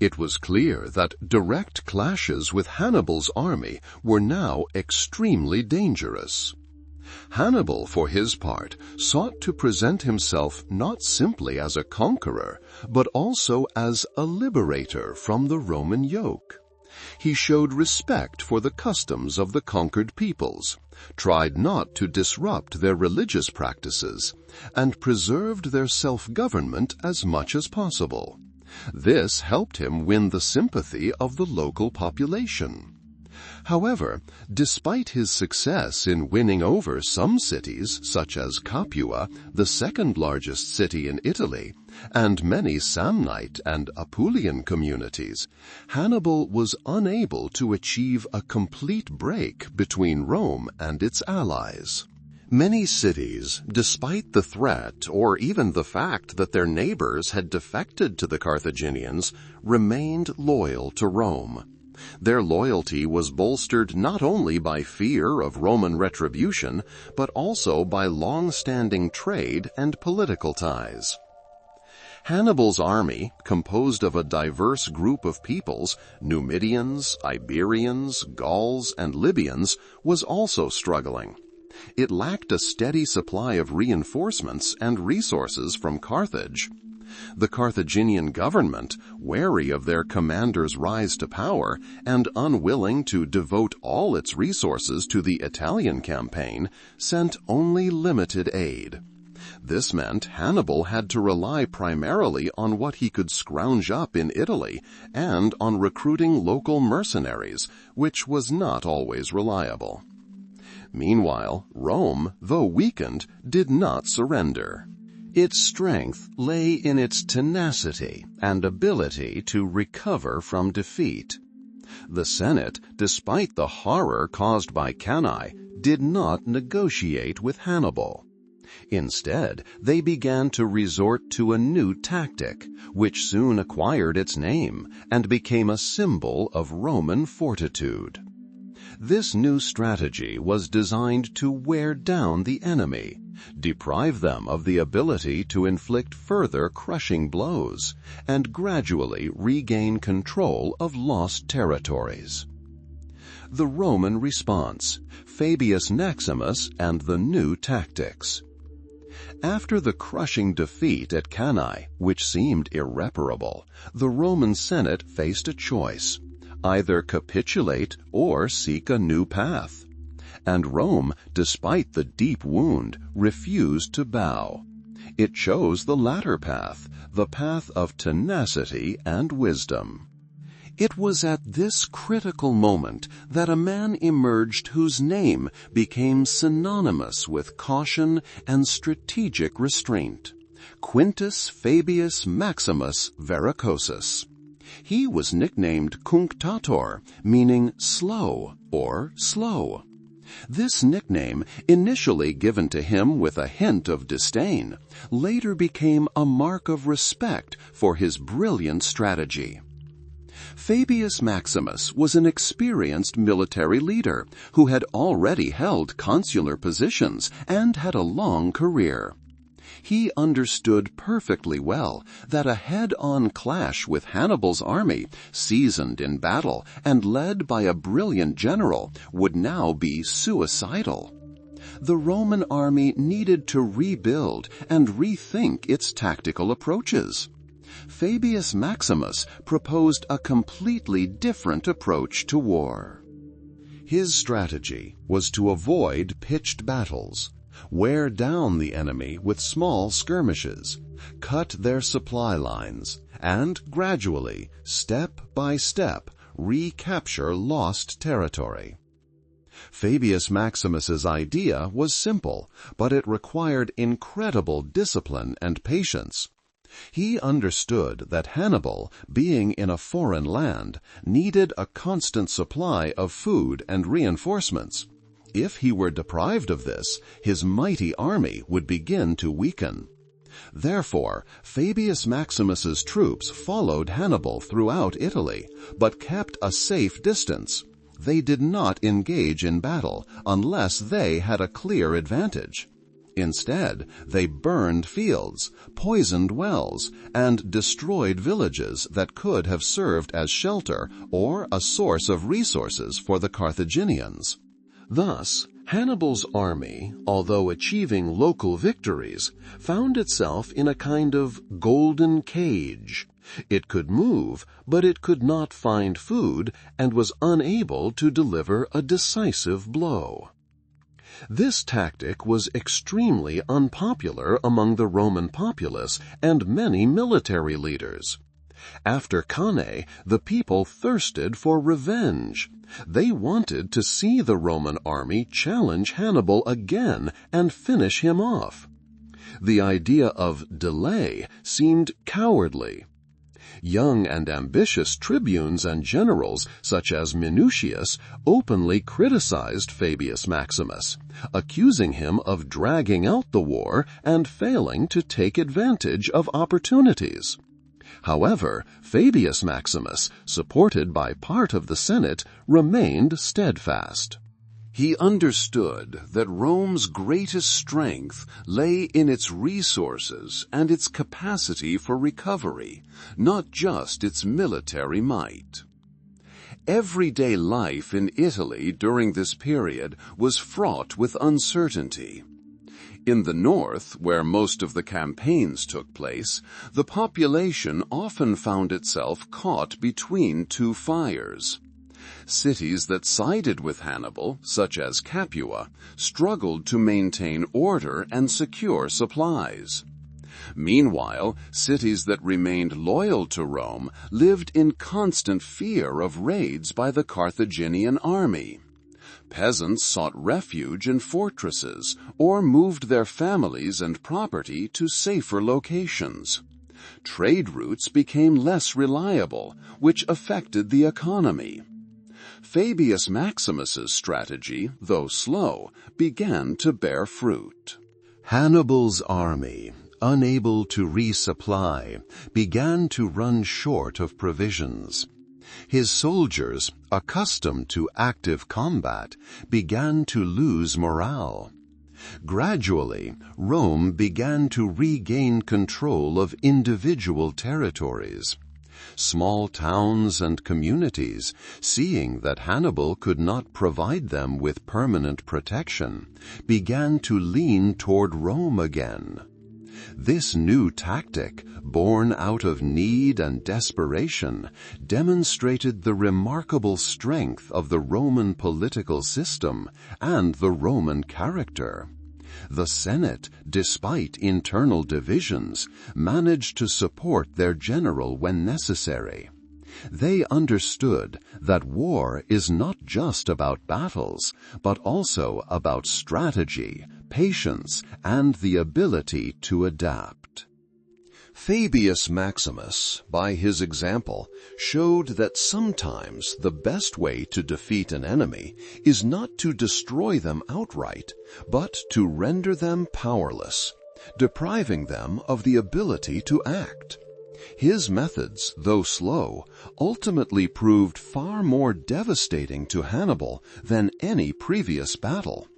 It was clear that direct clashes with Hannibal's army were now extremely dangerous. Hannibal, for his part, sought to present himself not simply as a conqueror, but also as a liberator from the Roman yoke. He showed respect for the customs of the conquered peoples, tried not to disrupt their religious practices, and preserved their self-government as much as possible. This helped him win the sympathy of the local population. However, despite his success in winning over some cities, such as Capua, the second largest city in Italy, and many Samnite and Apulian communities, Hannibal was unable to achieve a complete break between Rome and its allies. Many cities, despite the threat or even the fact that their neighbors had defected to the Carthaginians, remained loyal to Rome. Their loyalty was bolstered not only by fear of Roman retribution, but also by long-standing trade and political ties. Hannibal's army, composed of a diverse group of peoples, Numidians, Iberians, Gauls, and Libyans, was also struggling. It lacked a steady supply of reinforcements and resources from Carthage. The Carthaginian government, wary of their commander's rise to power and unwilling to devote all its resources to the Italian campaign, sent only limited aid. This meant Hannibal had to rely primarily on what he could scrounge up in Italy and on recruiting local mercenaries, which was not always reliable. Meanwhile, Rome, though weakened, did not surrender. Its strength lay in its tenacity and ability to recover from defeat. The Senate, despite the horror caused by Cannae, did not negotiate with Hannibal. Instead, they began to resort to a new tactic, which soon acquired its name and became a symbol of Roman fortitude. This new strategy was designed to wear down the enemy, deprive them of the ability to inflict further crushing blows, and gradually regain control of lost territories. The Roman response, Fabius Maximus and the new tactics. After the crushing defeat at Cannae, which seemed irreparable, the Roman Senate faced a choice: either capitulate or seek a new path. And Rome, despite the deep wound, refused to bow. It chose the latter path, the path of tenacity and wisdom. It was at this critical moment that a man emerged whose name became synonymous with caution and strategic restraint. Quintus Fabius Maximus Vericosus. He was nicknamed Cunctator, meaning slow or slow. This nickname, initially given to him with a hint of disdain, later became a mark of respect for his brilliant strategy. Fabius Maximus was an experienced military leader who had already held consular positions and had a long career. He understood perfectly well that a head-on clash with Hannibal's army, seasoned in battle and led by a brilliant general, would now be suicidal. The Roman army needed to rebuild and rethink its tactical approaches. Fabius Maximus proposed a completely different approach to war. His strategy was to avoid pitched battles, wear down the enemy with small skirmishes, cut their supply lines, and gradually, step by step, recapture lost territory. Fabius Maximus's idea was simple, but it required incredible discipline and patience. He understood that Hannibal, being in a foreign land, needed a constant supply of food and reinforcements. If he were deprived of this, his mighty army would begin to weaken. Therefore, Fabius Maximus's troops followed Hannibal throughout Italy, but kept a safe distance. They did not engage in battle unless they had a clear advantage. Instead, they burned fields, poisoned wells, and destroyed villages that could have served as shelter or a source of resources for the Carthaginians. Thus, Hannibal's army, although achieving local victories, found itself in a kind of golden cage. It could move, but it could not find food and was unable to deliver a decisive blow. This tactic was extremely unpopular among the Roman populace and many military leaders. After Cannae, the people thirsted for revenge. They wanted to see the Roman army challenge Hannibal again and finish him off. The idea of delay seemed cowardly. Young and ambitious tribunes and generals, such as Minucius, openly criticized Fabius Maximus, accusing him of dragging out the war and failing to take advantage of opportunities. However, Fabius Maximus, supported by part of the Senate, remained steadfast. He understood that Rome's greatest strength lay in its resources and its capacity for recovery, not just its military might. Everyday life in Italy during this period was fraught with uncertainty. In the north, where most of the campaigns took place, the population often found itself caught between two fires. Cities that sided with Hannibal, such as Capua, struggled to maintain order and secure supplies. Meanwhile, cities that remained loyal to Rome lived in constant fear of raids by the Carthaginian army. Peasants sought refuge in fortresses or moved their families and property to safer locations. Trade routes became less reliable, which affected the economy. Fabius Maximus's strategy, though slow, began to bear fruit. Hannibal's army, unable to resupply, began to run short of provisions. His soldiers, accustomed to active combat, began to lose morale. Gradually, Rome began to regain control of individual territories. Small towns and communities, seeing that Hannibal could not provide them with permanent protection, began to lean toward Rome again. This new tactic, born out of need and desperation, demonstrated the remarkable strength of the Roman political system and the Roman character. The Senate, despite internal divisions, managed to support their general when necessary. They understood that war is not just about battles, but also about strategy, patience, and the ability to adapt. Fabius Maximus, by his example, showed that sometimes the best way to defeat an enemy is not to destroy them outright, but to render them powerless, depriving them of the ability to act. His methods, though slow, ultimately proved far more devastating to Hannibal than any previous battle.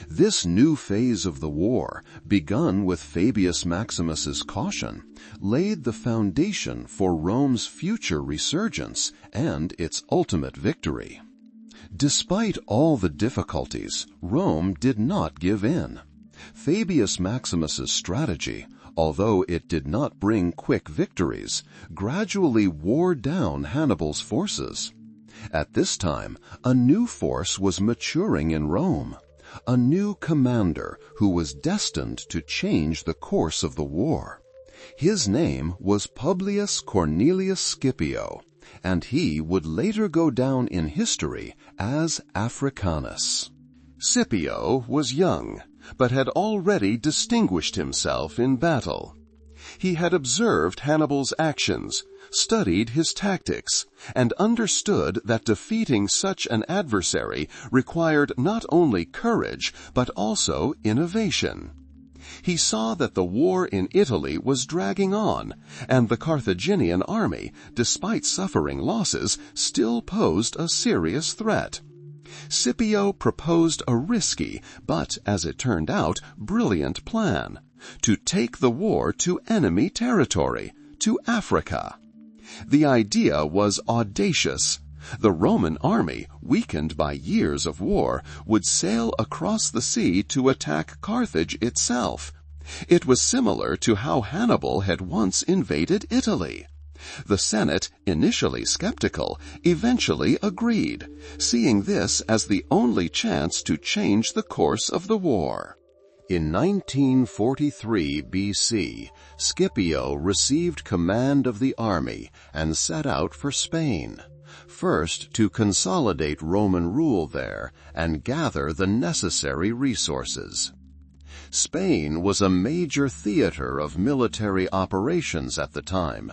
This new phase of the war, begun with Fabius Maximus's caution, laid the foundation for Rome's future resurgence and its ultimate victory. Despite all the difficulties, Rome did not give in. Fabius Maximus's strategy, although it did not bring quick victories, gradually wore down Hannibal's forces. At this time, a new force was maturing in Rome. A new commander who was destined to change the course of the war. His name was Publius Cornelius Scipio, and he would later go down in history as Africanus. Scipio was young, but had already distinguished himself in battle. He had observed Hannibal's actions, studied his tactics, and understood that defeating such an adversary required not only courage, but also innovation. He saw that the war in Italy was dragging on, and the Carthaginian army, despite suffering losses, still posed a serious threat. Scipio proposed a risky, but, as it turned out, brilliant plan: to take the war to enemy territory, to Africa. The idea was audacious. The Roman army, weakened by years of war, would sail across the sea to attack Carthage itself. It was similar to how Hannibal had once invaded Italy. The Senate, initially skeptical, eventually agreed, seeing this as the only chance to change the course of the war. In 1943 BC, Scipio received command of the army and set out for Spain, first to consolidate Roman rule there and gather the necessary resources. Spain was a major theater of military operations at the time.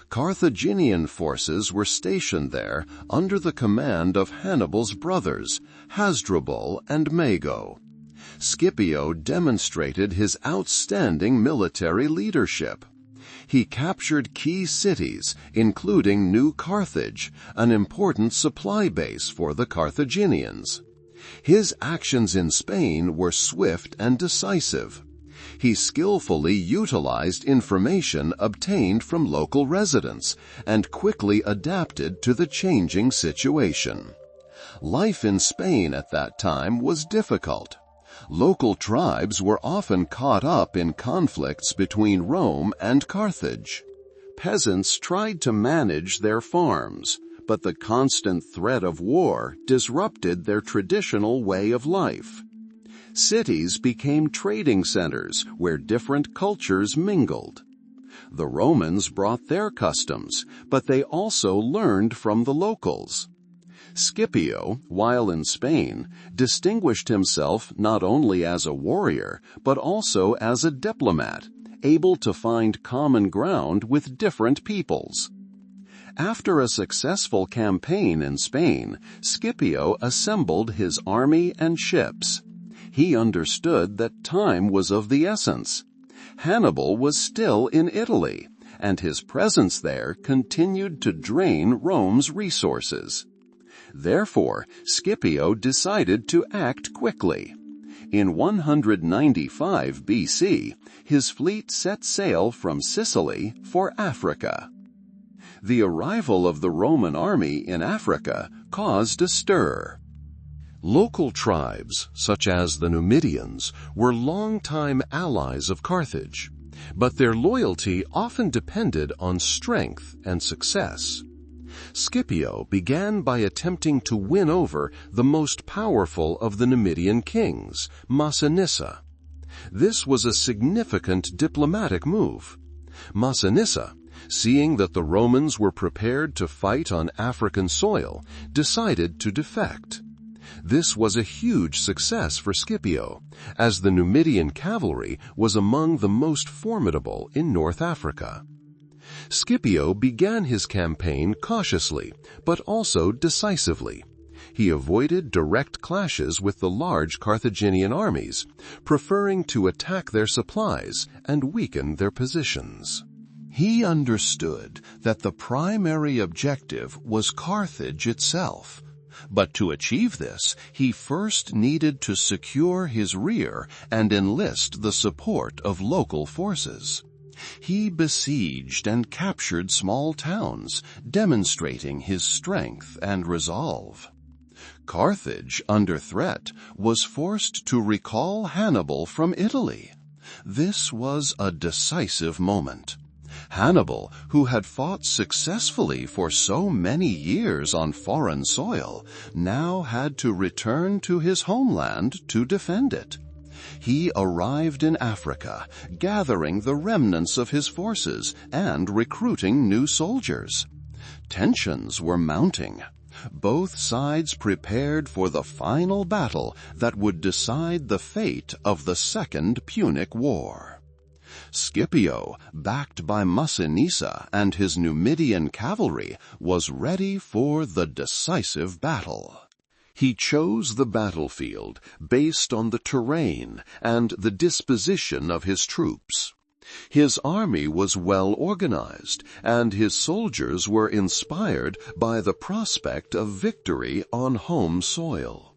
Carthaginian forces were stationed there under the command of Hannibal's brothers, Hasdrubal and Mago. Scipio demonstrated his outstanding military leadership. He captured key cities, including New Carthage, an important supply base for the Carthaginians. His actions in Spain were swift and decisive. He skillfully utilized information obtained from local residents and quickly adapted to the changing situation. Life in Spain at that time was difficult. Local tribes were often caught up in conflicts between Rome and Carthage. Peasants tried to manage their farms, but the constant threat of war disrupted their traditional way of life. Cities became trading centers where different cultures mingled. The Romans brought their customs, but they also learned from the locals. Scipio, while in Spain, distinguished himself not only as a warrior, but also as a diplomat, able to find common ground with different peoples. After a successful campaign in Spain, Scipio assembled his army and ships. He understood that time was of the essence. Hannibal was still in Italy, and his presence there continued to drain Rome's resources. Therefore, Scipio decided to act quickly. In 195 BC, his fleet set sail from Sicily for Africa. The arrival of the Roman army in Africa caused a stir. Local tribes, such as the Numidians, were longtime allies of Carthage, but their loyalty often depended on strength and success. Scipio began by attempting to win over the most powerful of the Numidian kings, Massinissa. This was a significant diplomatic move. Massinissa, seeing that the Romans were prepared to fight on African soil, decided to defect. This was a huge success for Scipio, as the Numidian cavalry was among the most formidable in North Africa. Scipio began his campaign cautiously, but also decisively. He avoided direct clashes with the large Carthaginian armies, preferring to attack their supplies and weaken their positions. He understood that the primary objective was Carthage itself. But to achieve this, he first needed to secure his rear and enlist the support of local forces. He besieged and captured small towns, demonstrating his strength and resolve. Carthage, under threat, was forced to recall Hannibal from Italy. This was a decisive moment. Hannibal, who had fought successfully for so many years on foreign soil, now had to return to his homeland to defend it. He arrived in Africa, gathering the remnants of his forces and recruiting new soldiers. Tensions were mounting. Both sides prepared for the final battle that would decide the fate of the Second Punic War. Scipio, backed by Massinissa and his Numidian cavalry, was ready for the decisive battle. He chose the battlefield based on the terrain and the disposition of his troops. His army was well organized, and his soldiers were inspired by the prospect of victory on home soil.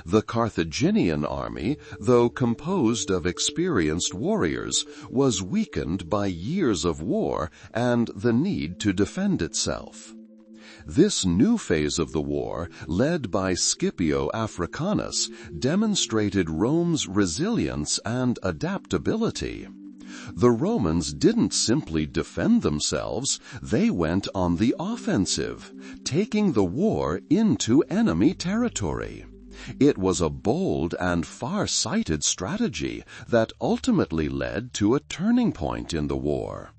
The Carthaginian army, though composed of experienced warriors, was weakened by years of war and the need to defend itself. This new phase of the war, led by Scipio Africanus, demonstrated Rome's resilience and adaptability. The Romans didn't simply defend themselves, they went on the offensive, taking the war into enemy territory. It was a bold and far-sighted strategy that ultimately led to a turning point in the war.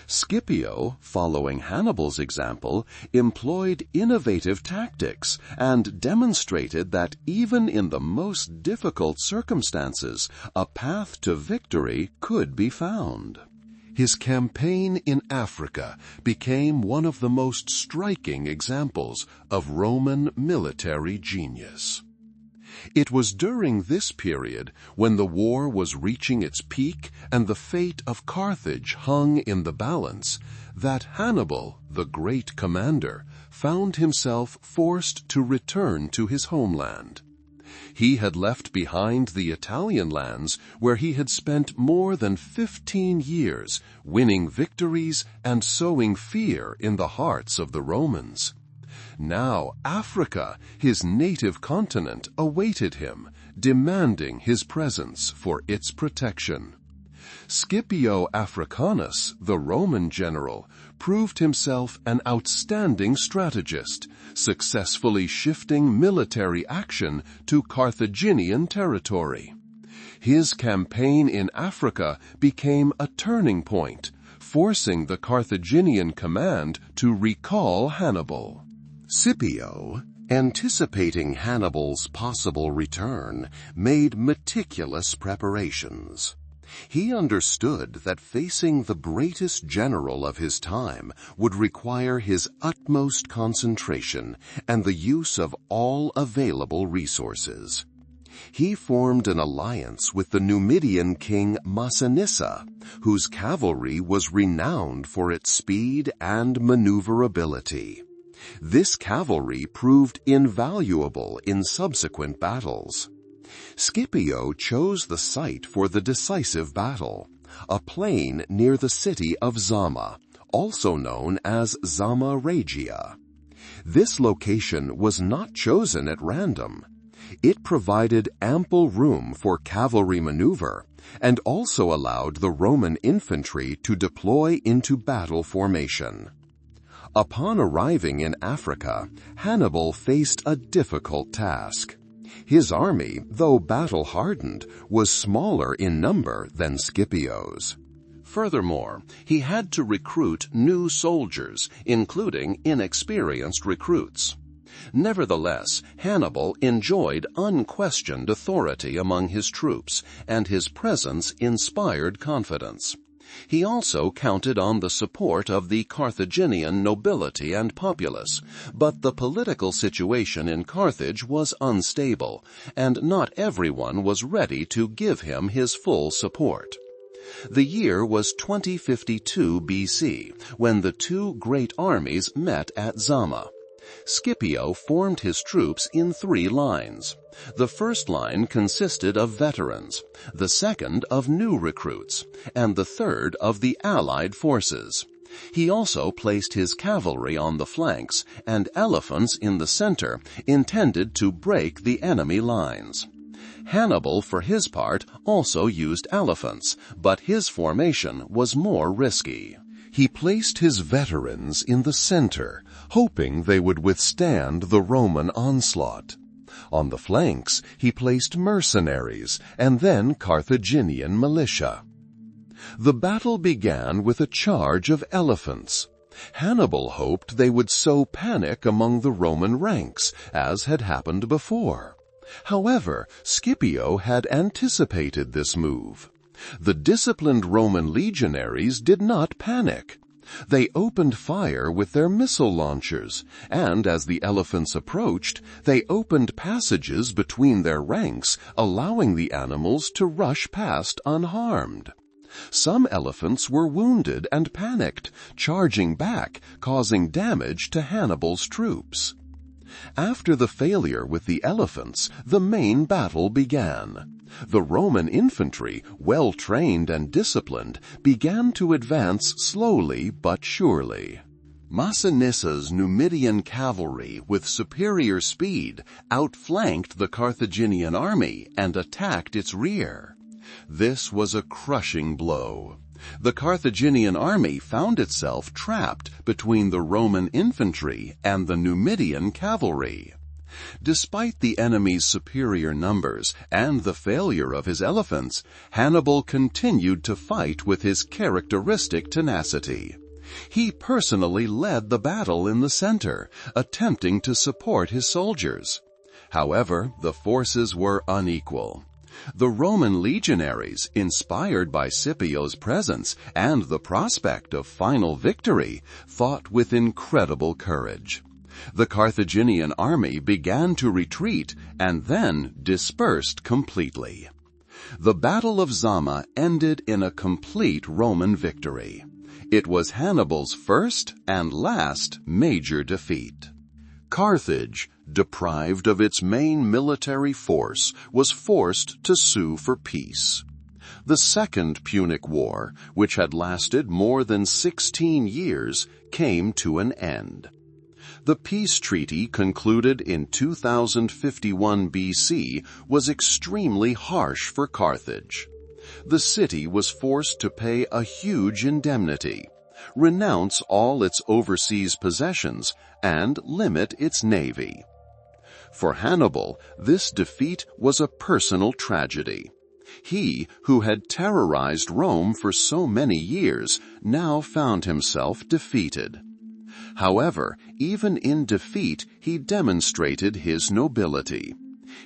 Scipio, following Hannibal's example, employed innovative tactics and demonstrated that even in the most difficult circumstances, a path to victory could be found. His campaign in Africa became one of the most striking examples of Roman military genius. It was during this period, when the war was reaching its peak and the fate of Carthage hung in the balance, that Hannibal, the great commander, found himself forced to return to his homeland. He had left behind the Italian lands where he had spent more than 15 years winning victories and sowing fear in the hearts of the Romans. Now Africa, his native continent, awaited him, demanding his presence for its protection. Scipio Africanus, the Roman general, proved himself an outstanding strategist, successfully shifting military action to Carthaginian territory. His campaign in Africa became a turning point, forcing the Carthaginian command to recall Hannibal. Scipio, anticipating Hannibal's possible return, made meticulous preparations. He understood that facing the greatest general of his time would require his utmost concentration and the use of all available resources. He formed an alliance with the Numidian king Massinissa, whose cavalry was renowned for its speed and maneuverability. This cavalry proved invaluable in subsequent battles. Scipio chose the site for the decisive battle, a plain near the city of Zama, also known as Zama Regia. This location was not chosen at random. It provided ample room for cavalry maneuver and also allowed the Roman infantry to deploy into battle formation. Upon arriving in Africa, Hannibal faced a difficult task. His army, though battle-hardened, was smaller in number than Scipio's. Furthermore, he had to recruit new soldiers, including inexperienced recruits. Nevertheless, Hannibal enjoyed unquestioned authority among his troops, and his presence inspired confidence. He also counted on the support of the Carthaginian nobility and populace, but the political situation in Carthage was unstable, and not everyone was ready to give him his full support. The year was 2052 BC, when the two great armies met at Zama. Scipio formed his troops in 3 lines. The first line consisted of veterans, the second of new recruits, and the third of the allied forces. He also placed his cavalry on the flanks and elephants in the center, intended to break the enemy lines. Hannibal, for his part, also used elephants, but his formation was more risky. He placed his veterans in the center, hoping they would withstand the Roman onslaught. On the flanks, he placed mercenaries and then Carthaginian militia. The battle began with a charge of elephants. Hannibal hoped they would sow panic among the Roman ranks, as had happened before. However, Scipio had anticipated this move. The disciplined Roman legionaries did not panic. They opened fire with their missile launchers, and as the elephants approached, they opened passages between their ranks, allowing the animals to rush past unharmed. Some elephants were wounded and panicked, charging back, causing damage to Hannibal's troops. After the failure with the elephants, the main battle began. The Roman infantry, well trained and disciplined, began to advance slowly but surely. Massiniss's Numidian cavalry, with superior speed, outflanked the Carthaginian army and attacked its rear. This was a crushing blow. The Carthaginian army found itself trapped between the Roman infantry and the Numidian cavalry. Despite the enemy's superior numbers and the failure of his elephants, Hannibal continued to fight with his characteristic tenacity. He personally led the battle in the center, attempting to support his soldiers. However, the forces were unequal. The Roman legionaries, inspired by Scipio's presence and the prospect of final victory, fought with incredible courage. The Carthaginian army began to retreat and then dispersed completely. The Battle of Zama ended in a complete Roman victory. It was Hannibal's first and last major defeat. Carthage, deprived of its main military force, was forced to sue for peace. The Second Punic War, which had lasted more than 16 years, came to an end. The peace treaty concluded in 2051 BC was extremely harsh for Carthage. The city was forced to pay a huge indemnity, renounce all its overseas possessions, and limit its navy. For Hannibal, this defeat was a personal tragedy. He, who had terrorized Rome for so many years, now found himself defeated. However, even in defeat, he demonstrated his nobility.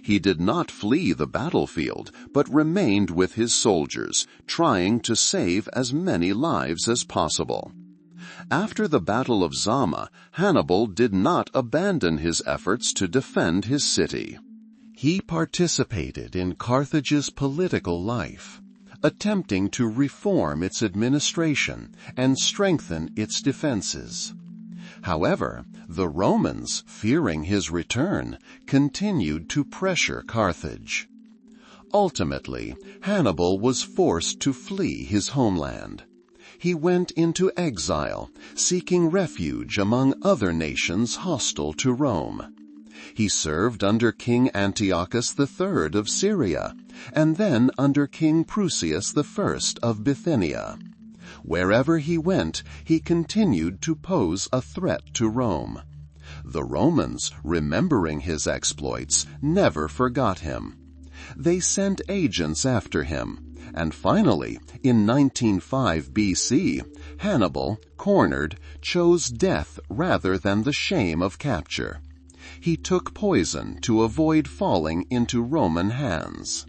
He did not flee the battlefield, but remained with his soldiers, trying to save as many lives as possible. After the Battle of Zama, Hannibal did not abandon his efforts to defend his city. He participated in Carthage's political life, attempting to reform its administration and strengthen its defenses. However, the Romans, fearing his return, continued to pressure Carthage. Ultimately, Hannibal was forced to flee his homeland. He went into exile, seeking refuge among other nations hostile to Rome. He served under King Antiochus III of Syria, and then under King Prusias I of Bithynia. Wherever he went, he continued to pose a threat to Rome. The Romans, remembering his exploits, never forgot him. They sent agents after him, and finally, in 1905 BC, Hannibal, cornered, chose death rather than the shame of capture. He took poison to avoid falling into Roman hands.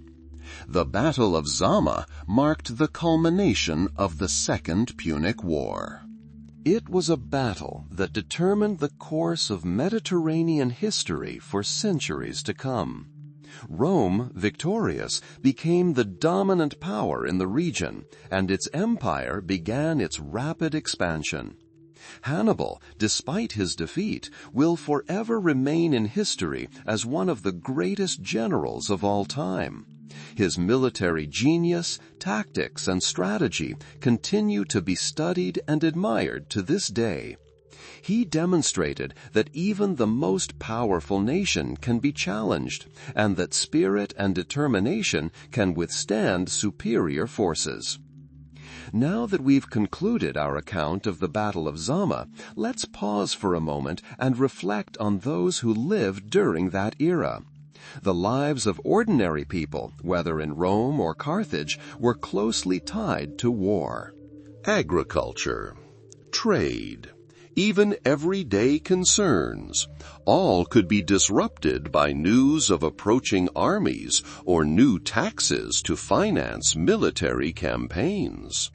The Battle of Zama marked the culmination of the Second Punic War. It was a battle that determined the course of Mediterranean history for centuries to come. Rome, victorious, became the dominant power in the region, and its empire began its rapid expansion. Hannibal, despite his defeat, will forever remain in history as one of the greatest generals of all time. His military genius, tactics, and strategy continue to be studied and admired to this day. He demonstrated that even the most powerful nation can be challenged, and that spirit and determination can withstand superior forces. Now that we've concluded our account of the Battle of Zama, let's pause for a moment and reflect on those who lived during that era. The lives of ordinary people, whether in Rome or Carthage, were closely tied to war. Agriculture, trade, even everyday concerns, all could be disrupted by news of approaching armies or new taxes to finance military campaigns.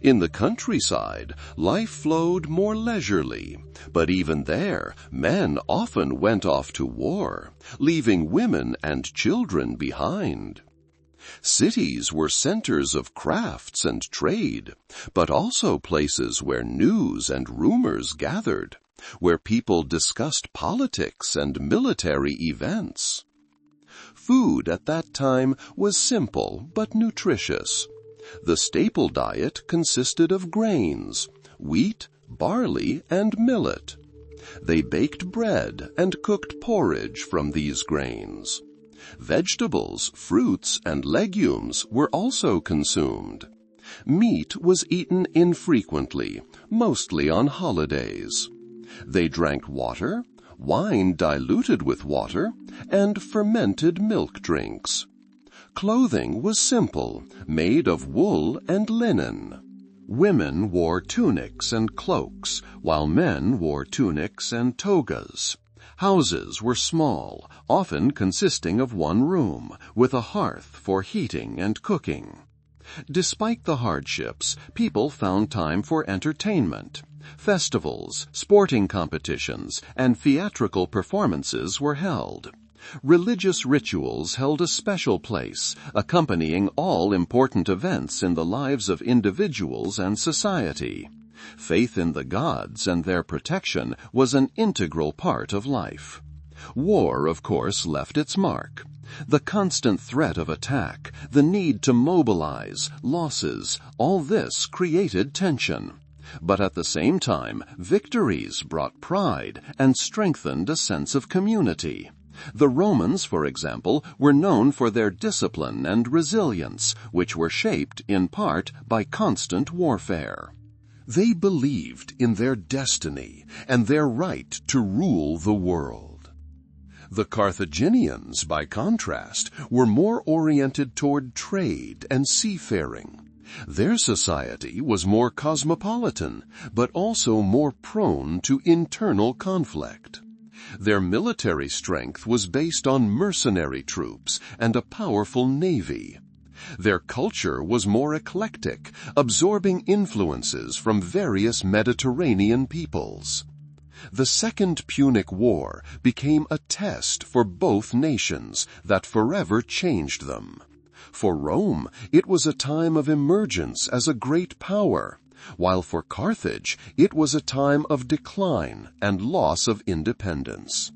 In the countryside, life flowed more leisurely, but even there, men often went off to war, leaving women and children behind. Cities were centers of crafts and trade, but also places where news and rumors gathered, where people discussed politics and military events. Food at that time was simple but nutritious. The staple diet consisted of grains, wheat, barley, and millet. They baked bread and cooked porridge from these grains. Vegetables, fruits, and legumes were also consumed. Meat was eaten infrequently, mostly on holidays. They drank water, wine diluted with water, and fermented milk drinks. Clothing was simple, made of wool and linen. Women wore tunics and cloaks, while men wore tunics and togas. Houses were small, often consisting of one room, with a hearth for heating and cooking. Despite the hardships, people found time for entertainment. Festivals, sporting competitions, and theatrical performances were held. Religious rituals held a special place, accompanying all important events in the lives of individuals and society. Faith in the gods and their protection was an integral part of life. War, of course, left its mark. The constant threat of attack, the need to mobilize, losses, all this created tension. But at the same time, victories brought pride and strengthened a sense of community. The Romans, for example, were known for their discipline and resilience, which were shaped in part by constant warfare. They believed in their destiny and their right to rule the world. The Carthaginians, by contrast, were more oriented toward trade and seafaring. Their society was more cosmopolitan, but also more prone to internal conflict. Their military strength was based on mercenary troops and a powerful navy. Their culture was more eclectic, absorbing influences from various Mediterranean peoples. The Second Punic War became a test for both nations that forever changed them. For Rome, it was a time of emergence as a great power, while for Carthage it was a time of decline and loss of independence.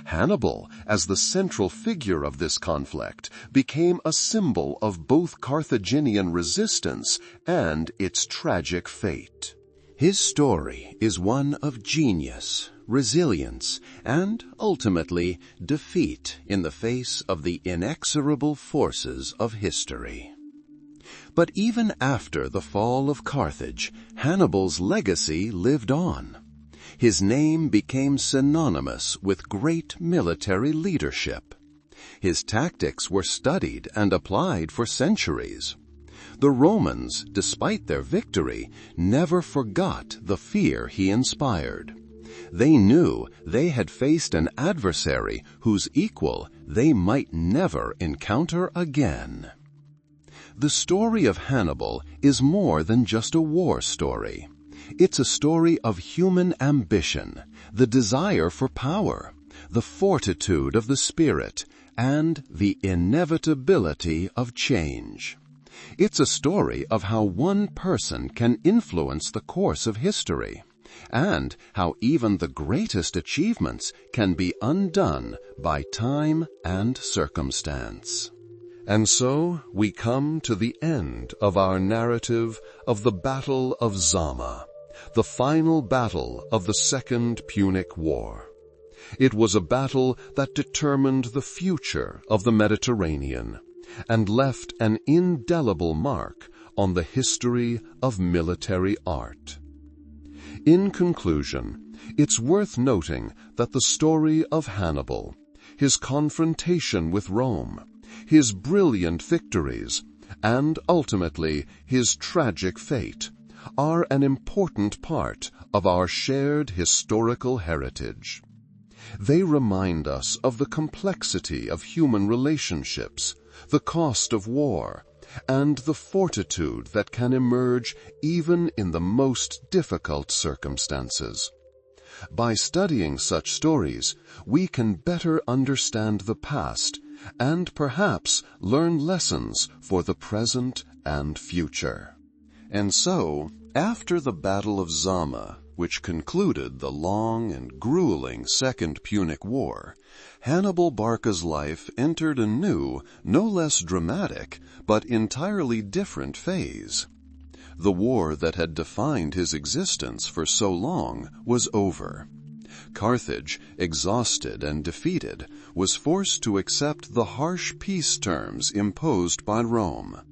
Hannibal, as the central figure of this conflict, became a symbol of both Carthaginian resistance and its tragic fate. His story is one of genius, resilience, and, ultimately, defeat in the face of the inexorable forces of history. But even after the fall of Carthage, Hannibal's legacy lived on. His name became synonymous with great military leadership. His tactics were studied and applied for centuries. The Romans, despite their victory, never forgot the fear he inspired. They knew they had faced an adversary whose equal they might never encounter again. The story of Hannibal is more than just a war story. It's a story of human ambition, the desire for power, the fortitude of the spirit, and the inevitability of change. It's a story of how one person can influence the course of history, and how even the greatest achievements can be undone by time and circumstance. And so we come to the end of our narrative of the Battle of Zama, the final battle of the Second Punic War. It was a battle that determined the future of the Mediterranean and left an indelible mark on the history of military art. In conclusion, it's worth noting that the story of Hannibal, his confrontation with Rome, his brilliant victories, and ultimately his tragic fate, are an important part of our shared historical heritage. They remind us of the complexity of human relationships, the cost of war, and the fortitude that can emerge even in the most difficult circumstances. By studying such stories, we can better understand the past and perhaps learn lessons for the present and future. And so, after the Battle of Zama, which concluded the long and grueling Second Punic War, Hannibal Barca's life entered a new, no less dramatic, but entirely different phase. The war that had defined his existence for so long was over. Carthage, exhausted and defeated, was forced to accept the harsh peace terms imposed by Rome.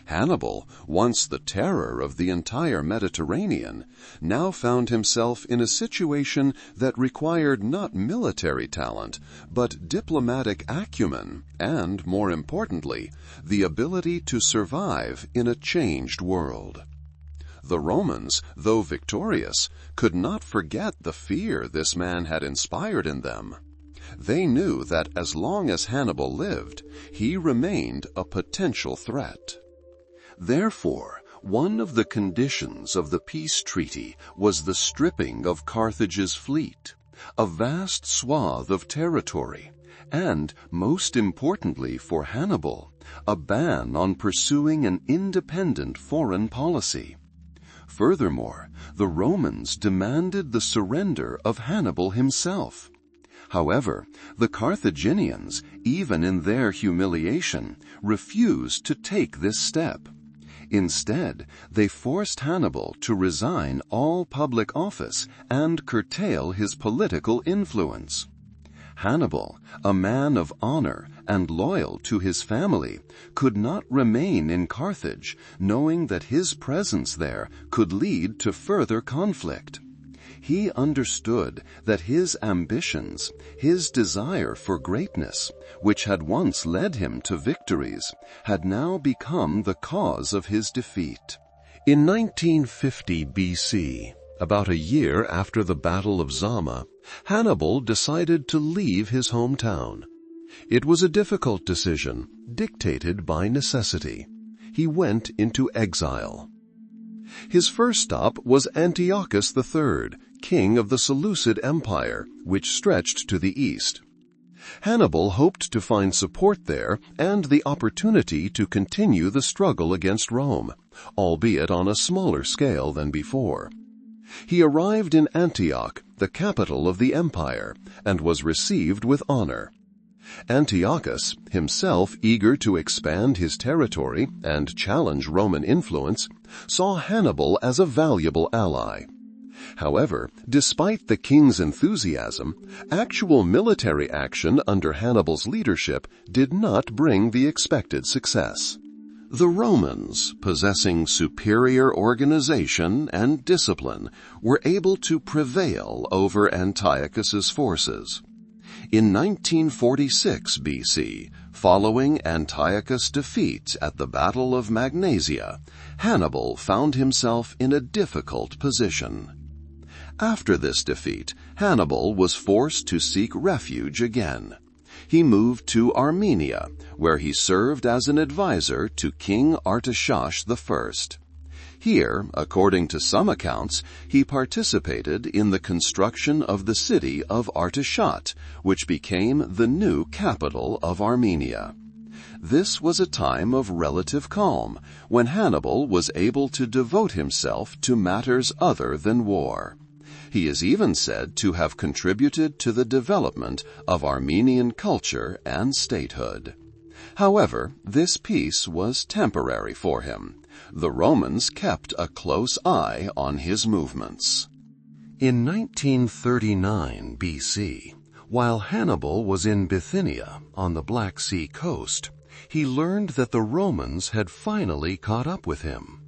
Hannibal, once the terror of the entire Mediterranean, now found himself in a situation that required not military talent, but diplomatic acumen and, more importantly, the ability to survive in a changed world. The Romans, though victorious, could not forget the fear this man had inspired in them. They knew that as long as Hannibal lived, he remained a potential threat. Therefore, one of the conditions of the peace treaty was the stripping of Carthage's fleet, a vast swath of territory, and, most importantly for Hannibal, a ban on pursuing an independent foreign policy. Furthermore, the Romans demanded the surrender of Hannibal himself. However, the Carthaginians, even in their humiliation, refused to take this step. Instead, they forced Hannibal to resign all public office and curtail his political influence. Hannibal, a man of honor and loyal to his family, could not remain in Carthage, knowing that his presence there could lead to further conflict. He understood that his ambitions, his desire for greatness, which had once led him to victories, had now become the cause of his defeat. In 1950 BC, about a year after the Battle of Zama, Hannibal decided to leave his hometown. It was a difficult decision, dictated by necessity. He went into exile. His first stop was Antiochus III, king of the Seleucid Empire, which stretched to the east. Hannibal hoped to find support there and the opportunity to continue the struggle against Rome, albeit on a smaller scale than before. He arrived in Antioch, the capital of the empire, and was received with honor. Antiochus, himself eager to expand his territory and challenge Roman influence, saw Hannibal as a valuable ally. However, despite the king's enthusiasm, actual military action under Hannibal's leadership did not bring the expected success. The Romans, possessing superior organization and discipline, were able to prevail over Antiochus's forces. In 1946 BC, following Antiochus' defeat at the Battle of Magnesia, Hannibal found himself in a difficult position. After this defeat, Hannibal was forced to seek refuge again. He moved to Armenia, where he served as an advisor to King Artashash I. Here, according to some accounts, he participated in the construction of the city of Artashat, which became the new capital of Armenia. This was a time of relative calm, when Hannibal was able to devote himself to matters other than war. He is even said to have contributed to the development of Armenian culture and statehood. However, this peace was temporary for him. The Romans kept a close eye on his movements. In 1939 BC, while Hannibal was in Bithynia on the Black Sea coast, he learned that the Romans had finally caught up with him.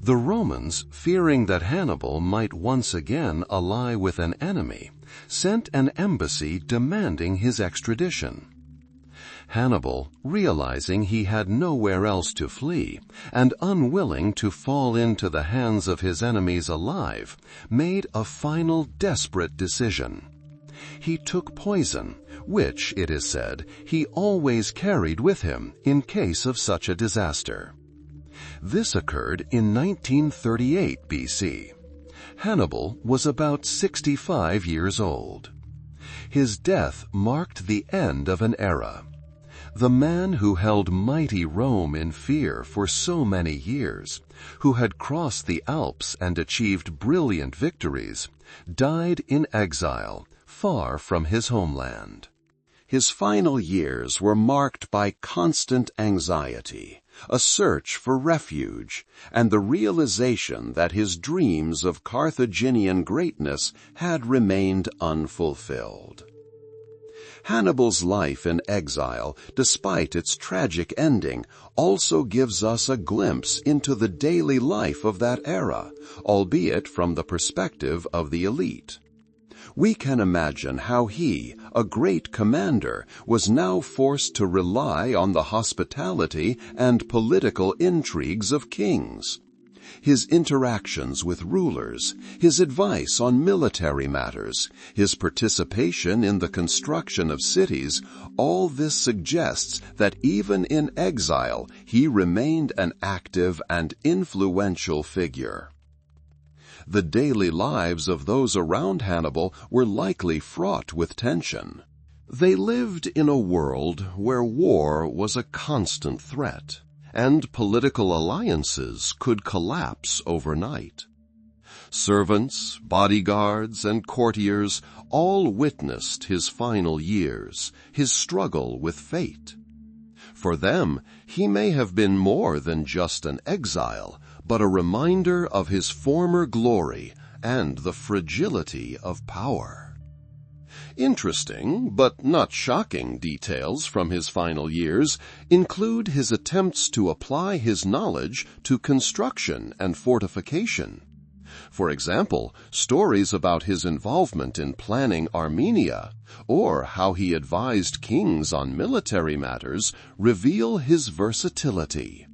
The Romans, fearing that Hannibal might once again ally with an enemy, sent an embassy demanding his extradition. Hannibal, realizing he had nowhere else to flee, and unwilling to fall into the hands of his enemies alive, made a final desperate decision. He took poison, which, it is said, he always carried with him in case of such a disaster. This occurred in 1938 BC. Hannibal was about 65 years old. His death marked the end of an era. The man who held mighty Rome in fear for so many years, who had crossed the Alps and achieved brilliant victories, died in exile, far from his homeland. His final years were marked by constant anxiety, a search for refuge, and the realization that his dreams of Carthaginian greatness had remained unfulfilled. Hannibal's life in exile, despite its tragic ending, also gives us a glimpse into the daily life of that era, albeit from the perspective of the elite. We can imagine how he, a great commander, was now forced to rely on the hospitality and political intrigues of kings. His interactions with rulers, his advice on military matters, his participation in the construction of cities, all this suggests that even in exile he remained an active and influential figure. The daily lives of those around Hannibal were likely fraught with tension. They lived in a world where war was a constant threat, and political alliances could collapse overnight. Servants, bodyguards, and courtiers all witnessed his final years, his struggle with fate. For them, he may have been more than just an exile, but a reminder of his former glory and the fragility of power. Interesting, but not shocking, details from his final years include his attempts to apply his knowledge to construction and fortification. For example, stories about his involvement in planning Armenia, or how he advised kings on military matters, reveal his versatility.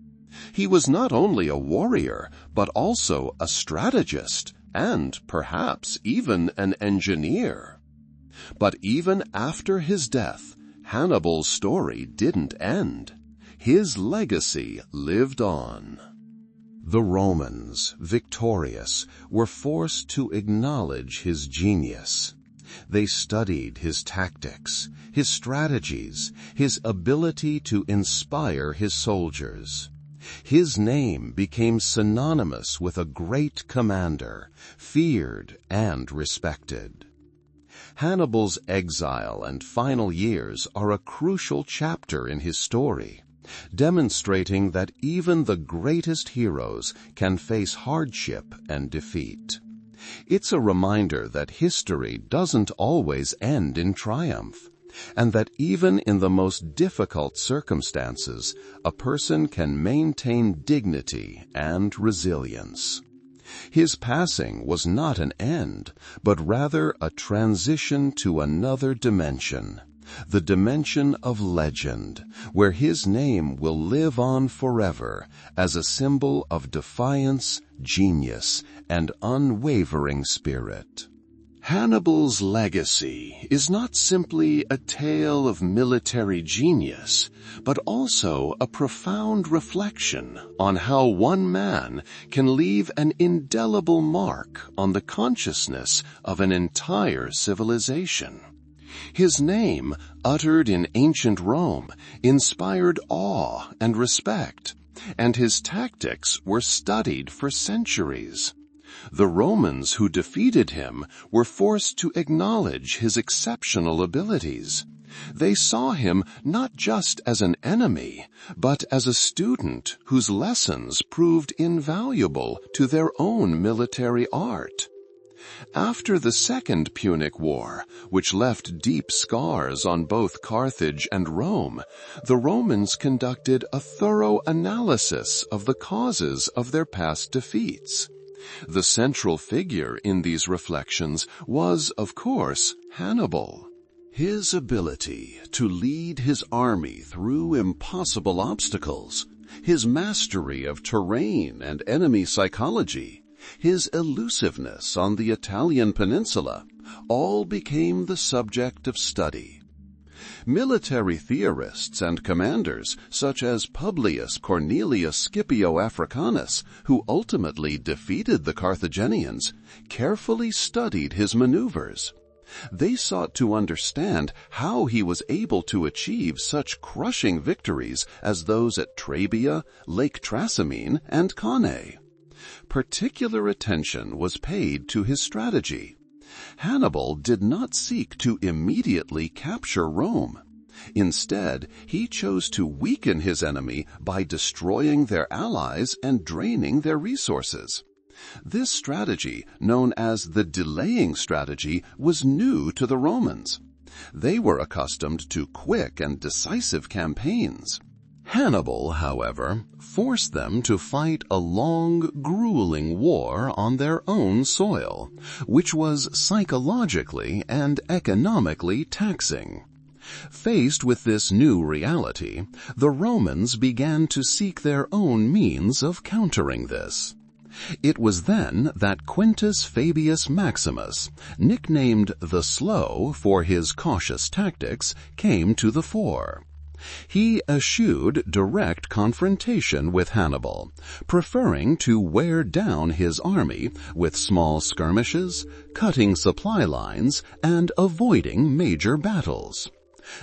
He was not only a warrior, but also a strategist, and perhaps even an engineer. But even after his death, Hannibal's story didn't end. His legacy lived on. The Romans, victorious, were forced to acknowledge his genius. They studied his tactics, his strategies, his ability to inspire his soldiers. His name became synonymous with a great commander, feared and respected. Hannibal's exile and final years are a crucial chapter in his story, demonstrating that even the greatest heroes can face hardship and defeat. It's a reminder that history doesn't always end in triumph, and that even in the most difficult circumstances, a person can maintain dignity and resilience. His passing was not an end, but rather a transition to another dimension, the dimension of legend, where his name will live on forever as a symbol of defiance, genius, and unwavering spirit. Hannibal's legacy is not simply a tale of military genius, but also a profound reflection on how one man can leave an indelible mark on the consciousness of an entire civilization. His name, uttered in ancient Rome, inspired awe and respect, and his tactics were studied for centuries. The Romans who defeated him were forced to acknowledge his exceptional abilities. They saw him not just as an enemy, but as a student whose lessons proved invaluable to their own military art. After the Second Punic War, which left deep scars on both Carthage and Rome, the Romans conducted a thorough analysis of the causes of their past defeats. The central figure in these reflections was, of course, Hannibal. His ability to lead his army through impossible obstacles, his mastery of terrain and enemy psychology, his elusiveness on the Italian peninsula, all became the subject of study. Military theorists and commanders, such as Publius Cornelius Scipio Africanus, who ultimately defeated the Carthaginians, carefully studied his maneuvers. They sought to understand how he was able to achieve such crushing victories as those at Trebia, Lake Trasimene, and Cannae. Particular attention was paid to his strategy. Hannibal did not seek to immediately capture Rome. Instead, he chose to weaken his enemy by destroying their allies and draining their resources. This strategy, known as the delaying strategy, was new to the Romans. They were accustomed to quick and decisive campaigns. Hannibal, however, forced them to fight a long, grueling war on their own soil, which was psychologically and economically taxing. Faced with this new reality, the Romans began to seek their own means of countering this. It was then that Quintus Fabius Maximus, nicknamed the Slow for his cautious tactics, came to the fore. He eschewed direct confrontation with Hannibal, preferring to wear down his army with small skirmishes, cutting supply lines, and avoiding major battles.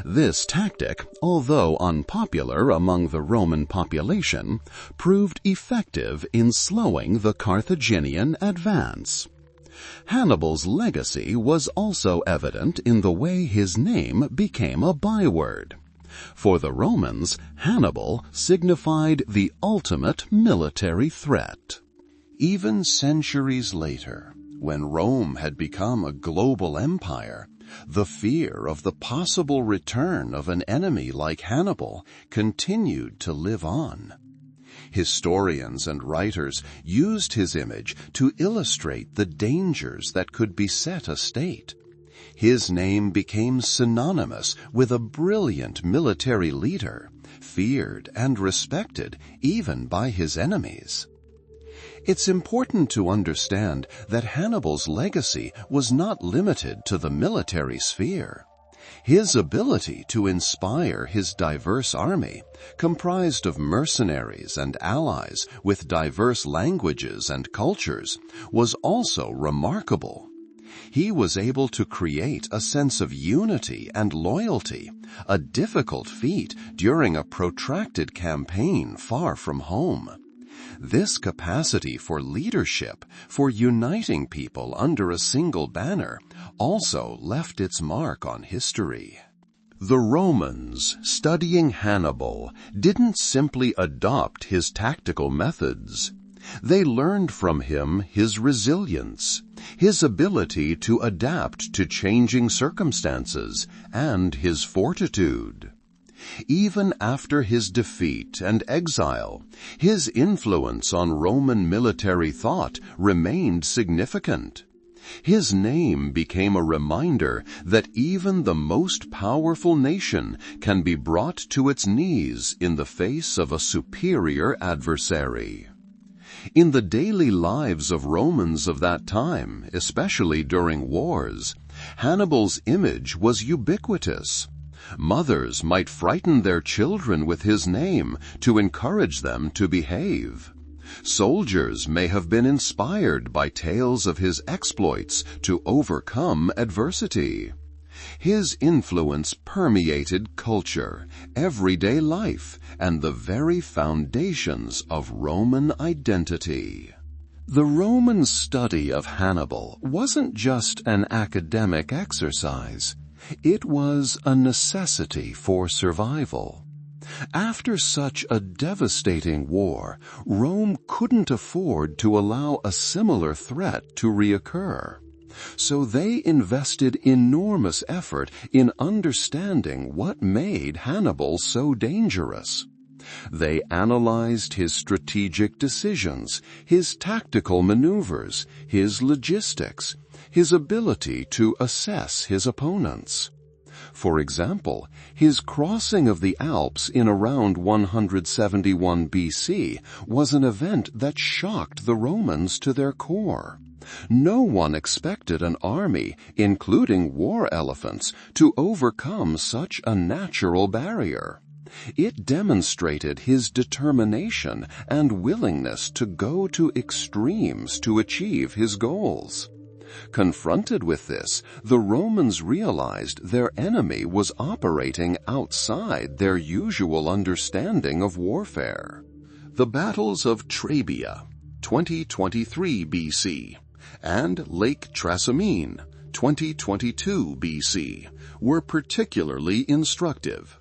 This tactic, although unpopular among the Roman population, proved effective in slowing the Carthaginian advance. Hannibal's legacy was also evident in the way his name became a byword. For the Romans, Hannibal signified the ultimate military threat. Even centuries later, when Rome had become a global empire, the fear of the possible return of an enemy like Hannibal continued to live on. Historians and writers used his image to illustrate the dangers that could beset a state. His name became synonymous with a brilliant military leader, feared and respected even by his enemies. It's important to understand that Hannibal's legacy was not limited to the military sphere. His ability to inspire his diverse army, comprised of mercenaries and allies with diverse languages and cultures, was also remarkable. He was able to create a sense of unity and loyalty, a difficult feat during a protracted campaign far from home. This capacity for leadership, for uniting people under a single banner, also left its mark on history. The Romans, studying Hannibal, didn't simply adopt his tactical methods. They learned from him his resilience, his ability to adapt to changing circumstances, and his fortitude. Even after his defeat and exile, his influence on Roman military thought remained significant. His name became a reminder that even the most powerful nation can be brought to its knees in the face of a superior adversary. In the daily lives of Romans of that time, especially during wars, Hannibal's image was ubiquitous. Mothers might frighten their children with his name to encourage them to behave. Soldiers may have been inspired by tales of his exploits to overcome adversity. His influence permeated culture, everyday life, and the very foundations of Roman identity. The Roman study of Hannibal wasn't just an academic exercise. It was a necessity for survival. After such a devastating war, Rome couldn't afford to allow a similar threat to reoccur. So they invested enormous effort in understanding what made Hannibal so dangerous. They analyzed his strategic decisions, his tactical maneuvers, his logistics, his ability to assess his opponents. For example, his crossing of the Alps in around 171 BC was an event that shocked the Romans to their core. No one expected an army, including war elephants, to overcome such a natural barrier. It demonstrated his determination and willingness to go to extremes to achieve his goals. Confronted with this, the Romans realized their enemy was operating outside their usual understanding of warfare. The battles of Trebia, 2023 BC, and Lake Trasimene, 2022 BC, were particularly instructive.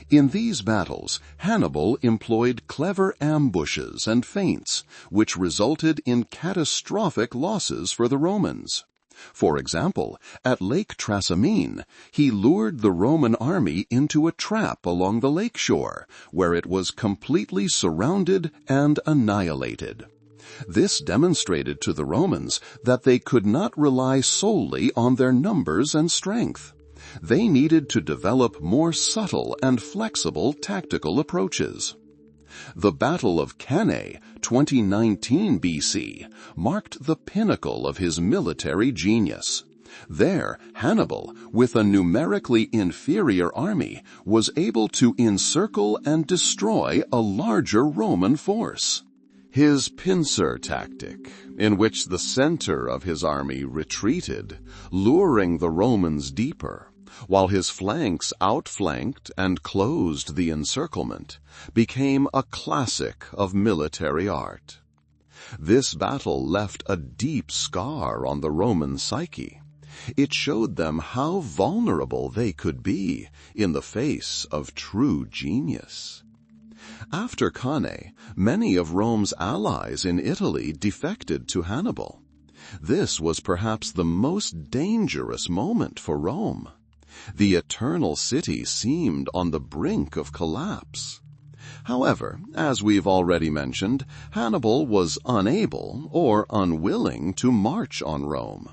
In these battles, Hannibal employed clever ambushes and feints, which resulted in catastrophic losses for the Romans. For example, at Lake Trasimene, he lured the Roman army into a trap along the lake shore, where it was completely surrounded and annihilated. This demonstrated to the Romans that they could not rely solely on their numbers and strength. They needed to develop more subtle and flexible tactical approaches. The Battle of Cannae, 2019 BC, marked the pinnacle of his military genius. There, Hannibal, with a numerically inferior army, was able to encircle and destroy a larger Roman force. His pincer tactic, in which the center of his army retreated, luring the Romans deeper, while his flanks outflanked and closed the encirclement, became a classic of military art. This battle left a deep scar on the Roman psyche. It showed them how vulnerable they could be in the face of true genius. After Cannae, many of Rome's allies in Italy defected to Hannibal. This was perhaps the most dangerous moment for Rome. The Eternal City seemed on the brink of collapse. However, as we've already mentioned, Hannibal was unable or unwilling to march on Rome.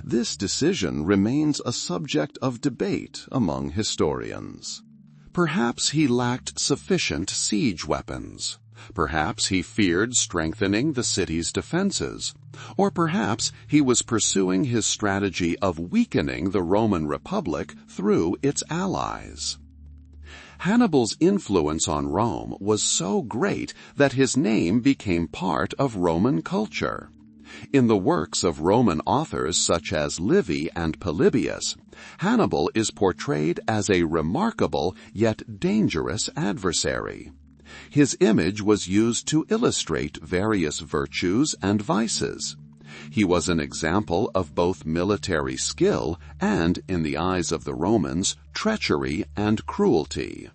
This decision remains a subject of debate among historians. Perhaps he lacked sufficient siege weapons. Perhaps he feared strengthening the city's defenses. Or perhaps he was pursuing his strategy of weakening the Roman Republic through its allies. Hannibal's influence on Rome was so great that his name became part of Roman culture. In the works of Roman authors such as Livy and Polybius, Hannibal is portrayed as a remarkable yet dangerous adversary. His image was used to illustrate various virtues and vices. He was an example of both military skill and, in the eyes of the Romans, treachery and cruelty.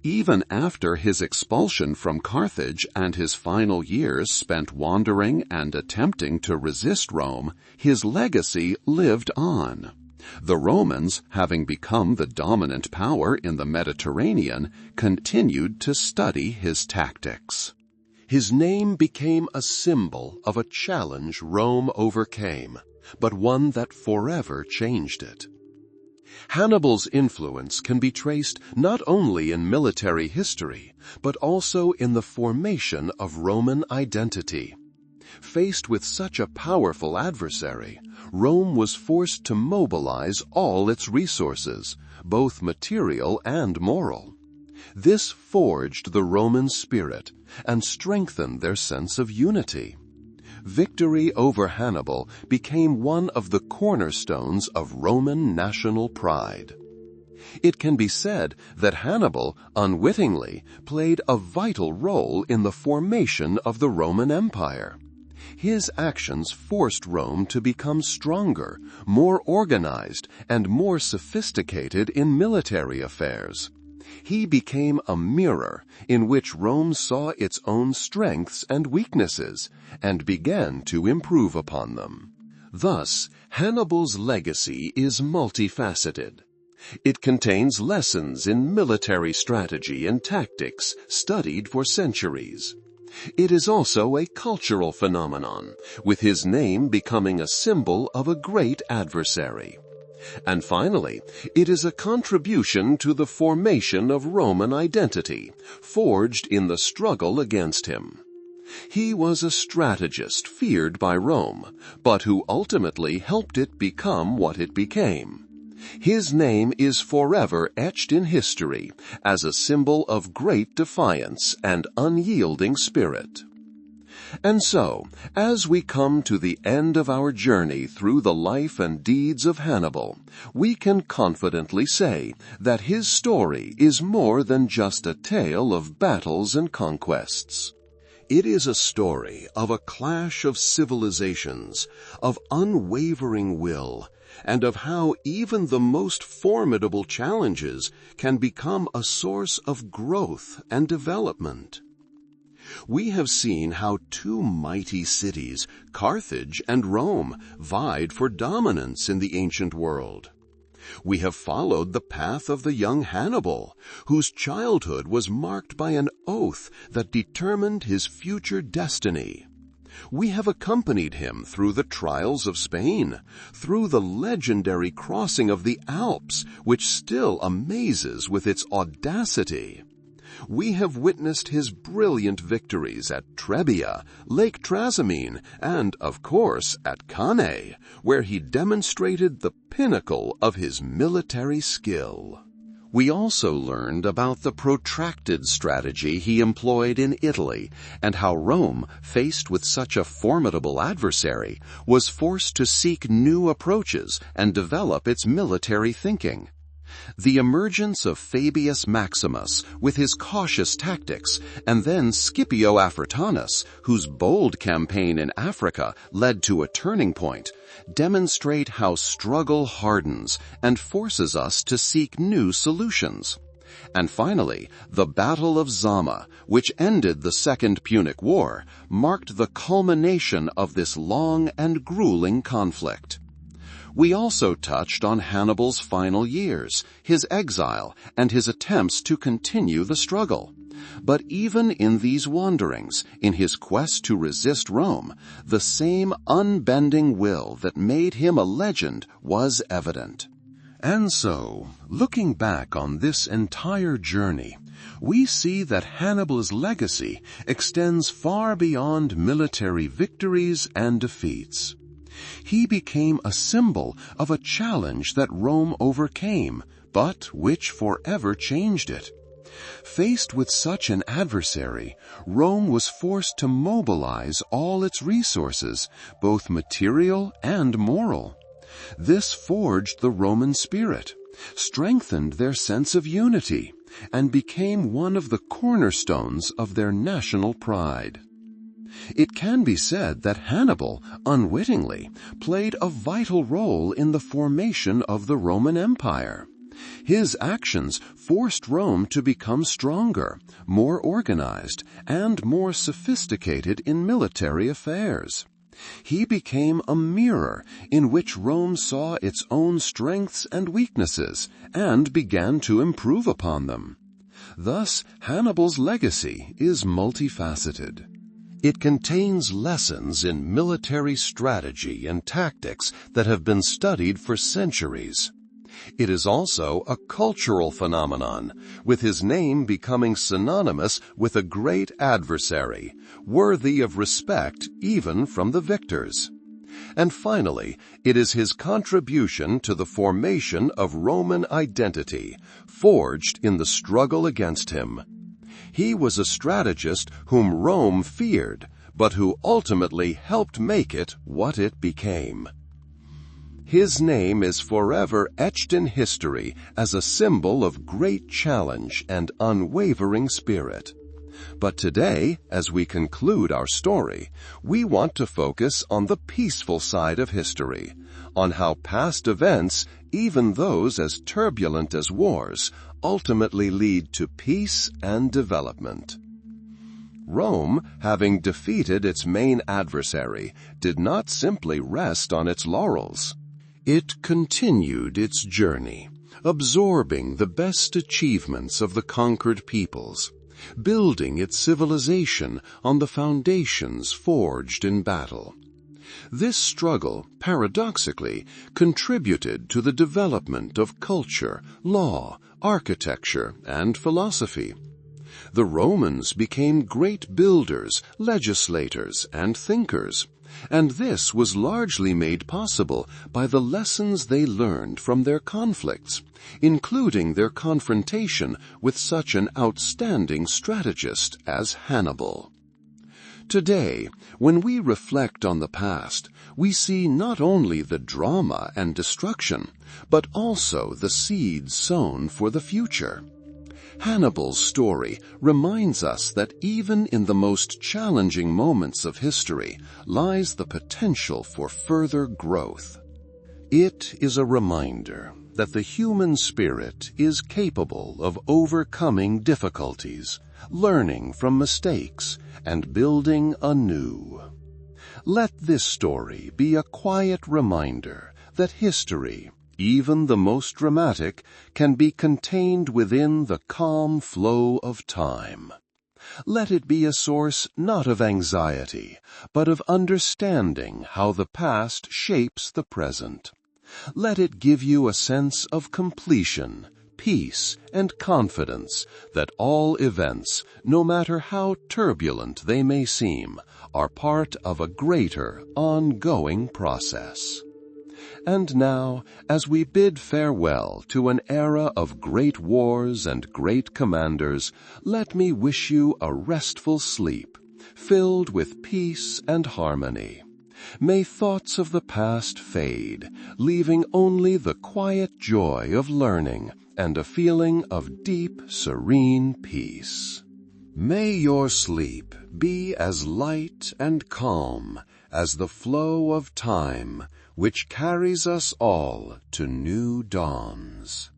Even after his expulsion from Carthage and his final years spent wandering and attempting to resist Rome, his legacy lived on. The Romans, having become the dominant power in the Mediterranean, continued to study his tactics. His name became a symbol of a challenge Rome overcame, but one that forever changed it. Hannibal's influence can be traced not only in military history, but also in the formation of Roman identity. Faced with such a powerful adversary, Rome was forced to mobilize all its resources, both material and moral. This forged the Roman spirit and strengthened their sense of unity. Victory over Hannibal became one of the cornerstones of Roman national pride. It can be said that Hannibal unwittingly played a vital role in the formation of the Roman Empire. His actions forced Rome to become stronger, more organized, and more sophisticated in military affairs. He became a mirror in which Rome saw its own strengths and weaknesses and began to improve upon them. Thus, Hannibal's legacy is multifaceted. It contains lessons in military strategy and tactics studied for centuries. It is also a cultural phenomenon, with his name becoming a symbol of a great adversary. And finally, it is a contribution to the formation of Roman identity, forged in the struggle against him. He was a strategist feared by Rome, but who ultimately helped it become what it became. His name is forever etched in history as a symbol of great defiance and unyielding spirit. And so, as we come to the end of our journey through the life and deeds of Hannibal, we can confidently say that his story is more than just a tale of battles and conquests. It is a story of a clash of civilizations, of unwavering will, and of how even the most formidable challenges can become a source of growth and development. We have seen how two mighty cities, Carthage and Rome, vied for dominance in the ancient world. We have followed the path of the young Hannibal, whose childhood was marked by an oath that determined his future destiny. We have accompanied him through the trials of Spain, through the legendary crossing of the Alps, which still amazes with its audacity. We have witnessed his brilliant victories at Trebia, Lake Trasimene, and, of course, at Cannae, where he demonstrated the pinnacle of his military skill. We also learned about the protracted strategy he employed in Italy and how Rome, faced with such a formidable adversary, was forced to seek new approaches and develop its military thinking. The emergence of Fabius Maximus with his cautious tactics, and then Scipio Africanus, whose bold campaign in Africa led to a turning point, demonstrate how struggle hardens and forces us to seek new solutions. And finally, the Battle of Zama, which ended the Second Punic War, marked the culmination of this long and grueling conflict. We also touched on Hannibal's final years, his exile, and his attempts to continue the struggle. But even in these wanderings, in his quest to resist Rome, the same unbending will that made him a legend was evident. And so, looking back on this entire journey, we see that Hannibal's legacy extends far beyond military victories and defeats. He became a symbol of a challenge that Rome overcame, but which forever changed it. Faced with such an adversary, Rome was forced to mobilize all its resources, both material and moral. This forged the Roman spirit, strengthened their sense of unity, and became one of the cornerstones of their national pride. It can be said that Hannibal, unwittingly, played a vital role in the formation of the Roman Empire. His actions forced Rome to become stronger, more organized, and more sophisticated in military affairs. He became a mirror in which Rome saw its own strengths and weaknesses and began to improve upon them. Thus, Hannibal's legacy is multifaceted. It contains lessons in military strategy and tactics that have been studied for centuries. It is also a cultural phenomenon, with his name becoming synonymous with a great adversary, worthy of respect even from the victors. And finally, it is his contribution to the formation of Roman identity, forged in the struggle against him. He was a strategist whom Rome feared, but who ultimately helped make it what it became. His name is forever etched in history as a symbol of great challenge and unwavering spirit. But today, as we conclude our story, we want to focus on the peaceful side of history, on how past events, even those as turbulent as wars, ultimately lead to peace and development. Rome, having defeated its main adversary, did not simply rest on its laurels. It continued its journey, absorbing the best achievements of the conquered peoples, building its civilization on the foundations forged in battle. This struggle, paradoxically, contributed to the development of culture, law, architecture, and philosophy. The Romans became great builders, legislators, and thinkers, and this was largely made possible by the lessons they learned from their conflicts, including their confrontation with such an outstanding strategist as Hannibal. Today, when we reflect on the past, we see not only the drama and destruction, but also the seeds sown for the future. Hannibal's story reminds us that even in the most challenging moments of history lies the potential for further growth. It is a reminder that the human spirit is capable of overcoming difficulties, learning from mistakes, and building anew. Let this story be a quiet reminder that history, even the most dramatic, can be contained within the calm flow of time. Let it be a source not of anxiety, but of understanding how the past shapes the present. Let it give you a sense of completion, peace, and confidence that all events, no matter how turbulent they may seem, are part of a greater, ongoing process. And now, as we bid farewell to an era of great wars and great commanders, let me wish you a restful sleep, filled with peace and harmony. May thoughts of the past fade, leaving only the quiet joy of learning and a feeling of deep, serene peace. May your sleep be as light and calm as the flow of time, which carries us all to new dawns.